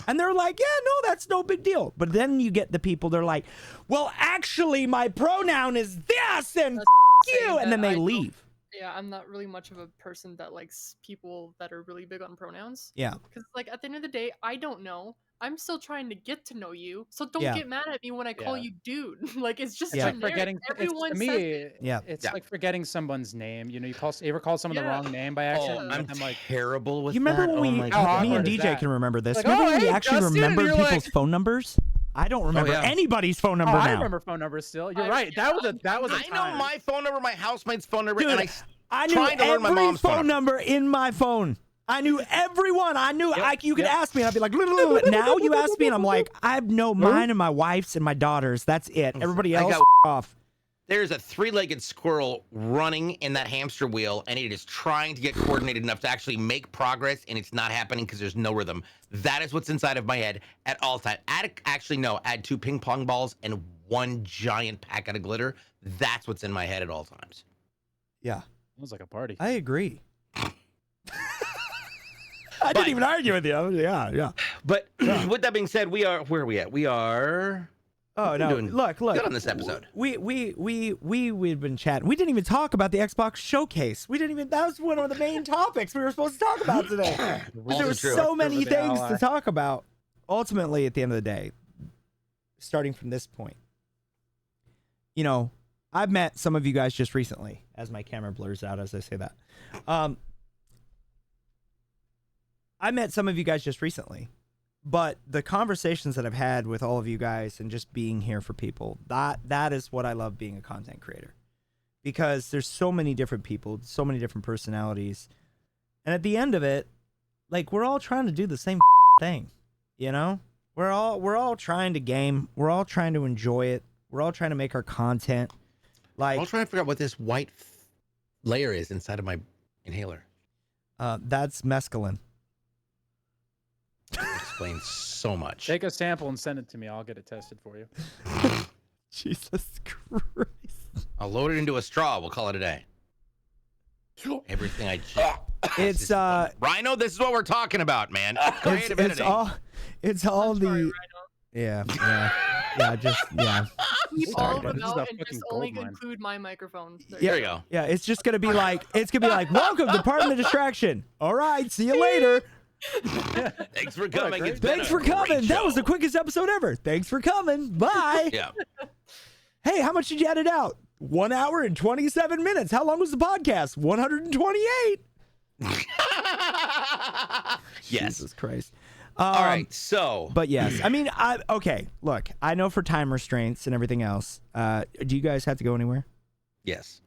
And they're like, yeah, no, that's no big deal. But then you get the people, they're like, well, actually, my pronoun is this, and you. And then they leave. Yeah, I'm not really much of a person that likes people that are really big on pronouns. Yeah. Because, like, at the end of the day, I don't know. I'm still trying to get to know you, so don't Yeah. get mad at me when I call Yeah. you dude. Like, it's just Yeah. Like generic. forgetting Everyone to says me, it. Yeah. it's Yeah. like forgetting someone's name. You know, you ever call someone the Yeah. wrong name by Oh, accident? I'm I'm like, terrible with You remember that. when Oh we, my me God. and awkward is DJ that? can remember this. Like, remember oh, when we hey, actually Justin, and remembered you're people's like- phone numbers? I don't remember yeah. anybody's phone oh, number I now. remember phone numbers still. You're I- right. That was a I know time. my phone number, my housemate's phone number, Dude, and I knew trying to learn my every mom's phone phone number in my phone. I knew everyone. I knew you could yep. ask me, and I'd be like, now you ask me, and I'm like, I know mine and my wife's and my daughter's. That's it. Everybody I else, got- off. there's a three-legged squirrel running in that hamster wheel, and it is trying to get coordinated enough to actually make progress, and it's not happening because there's no rhythm. That is what's inside of my head at all times. Add 2 ping pong balls and 1 giant packet of glitter. That's what's in my head at all times. Yeah, It was like a party. I agree. I didn't even argue with you. Yeah. But with that being said, where are we at? We are Oh no! doing Look. good on this episode. We've been chatting. We didn't even talk about the Xbox showcase. We didn't even. That was one of the main topics we were supposed to talk about today. There Also were true. so many With the things ally. to talk about. Ultimately, at the end of the day, starting from this point, you know, I've met some of you guys just recently. As my camera blurs out as I say that, I met some of you guys just recently. But the conversations that I've had with all of you guys and just being here for people, that is what I love being a content creator. Because there's so many different people, so many different personalities. And at the end of it, like, we're all trying to do the same thing, you know? We're all trying to game. We're all trying to enjoy it. We're all trying to make our content. I'm Like trying to figure out what this white layer is inside of my inhaler. that's mescaline. Explains so much. Take a sample and send it to me. I'll get it tested for you. Jesus Christ. I'll load it into a straw. We'll call it a day. Everything I It's Rhino, this is what we're talking about, man. Creative editing. it's all I'm the sorry, Rhino. yeah just Keep Sorry, all of dude. them This is out a and fucking just only goldmine. include my microphone. There you go. yeah. It's just gonna be like welcome to Pardon the Distraction. All right, see you later. Thanks for coming. great- It's been Thanks a for coming. great That was the show. quickest episode ever. Thanks for coming. Bye. Yeah. Hey, how much did you edit out? 1 hour and 27 minutes. How long was the podcast? 128. Yes. Jesus Christ. All right. So, But yes, I mean, okay. Look, I know for time restraints and everything else. Do you guys have to go anywhere? yes,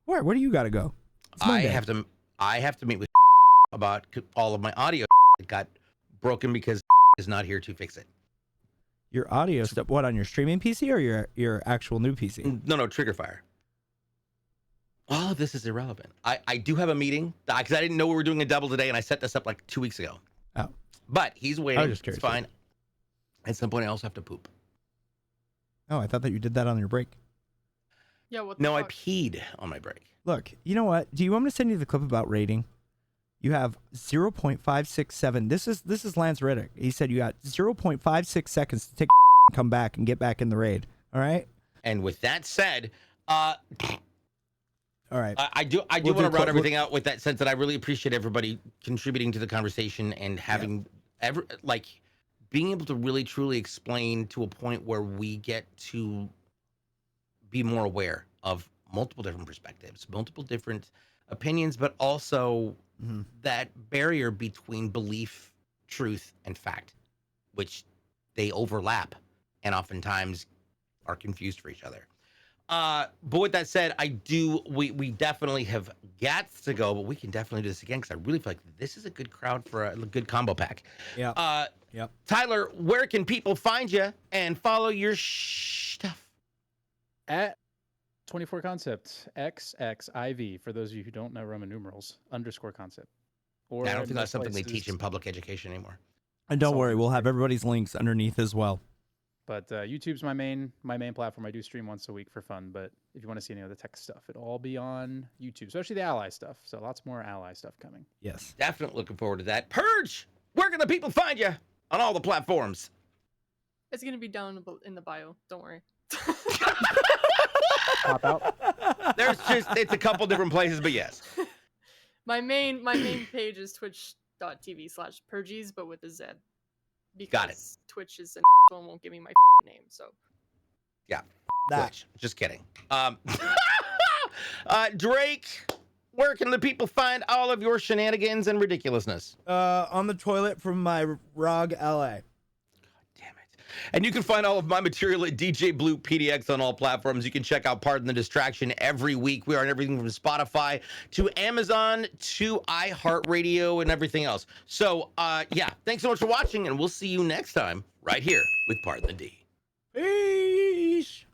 Where do you got to go? It's Monday. I have to meet with about all of my audio that got broken because is not here to fix it. Your audio stuff. What, on your streaming PC or your actual new PC? No, Trigger Fire. All of this is irrelevant. I do have a meeting because I didn't know we were doing a double today, and I set this up like 2 weeks ago. Oh. But he's waiting. just curious. It's fine. At some point, I also have to poop. Oh, I thought that you did that on your break. Yeah, what the No, I fuck? peed on my break. Look, you know what? Do you want me to send you the clip about rating? You have 0.567. This is Lance Riddick. He said you got 0.56 seconds to take and come back and get back in the raid. All right? And with that said, All right. I do We'll want do to round we'll- everything out with that sense that I really appreciate everybody contributing to the conversation and having being able to really truly explain to a point where we get to be more aware of multiple different perspectives, multiple different opinions, but also Mhm. that barrier between belief, truth, and fact, which they overlap and oftentimes are confused for each other. But with that said, we definitely have got to go, but we can definitely do this again because I really feel like this is a good crowd for a good combo pack. Yeah. Yep. Tyler, where can people find you and follow your stuff? At 24 Concept, XXIV, for those of you who don't know Roman numerals, _concept. Or I don't think in that's most something they teach places. in public education anymore. And don't It's all worry, we'll have free. everybody's links underneath as well. But YouTube's my main platform. I do stream once a week for fun. But if you want to see any other tech stuff, it'll all be on YouTube, especially the Ally stuff. So lots more Ally stuff coming. Yes. Definitely looking forward to that. Purge, where can the people find you on all the platforms? It's gonna be down in the bio. Don't worry. Pop out. It's a couple different places, but yes. my main page is twitch.tv/Purgeys, but with a Z. Because Got it. Twitch is an and won't give me my name, so. Twitch. Just kidding. Drake, where can the people find all of your shenanigans and ridiculousness? On the toilet from my ROG LA. Damn it. And you can find all of my material at DJBLUEPDX on all platforms. You can check out Pardon the Distraction every week. We are on everything from Spotify to Amazon to iHeartRadio and everything else. So, thanks so much for watching, and we'll see you next time right here with Pardon the D. Peace.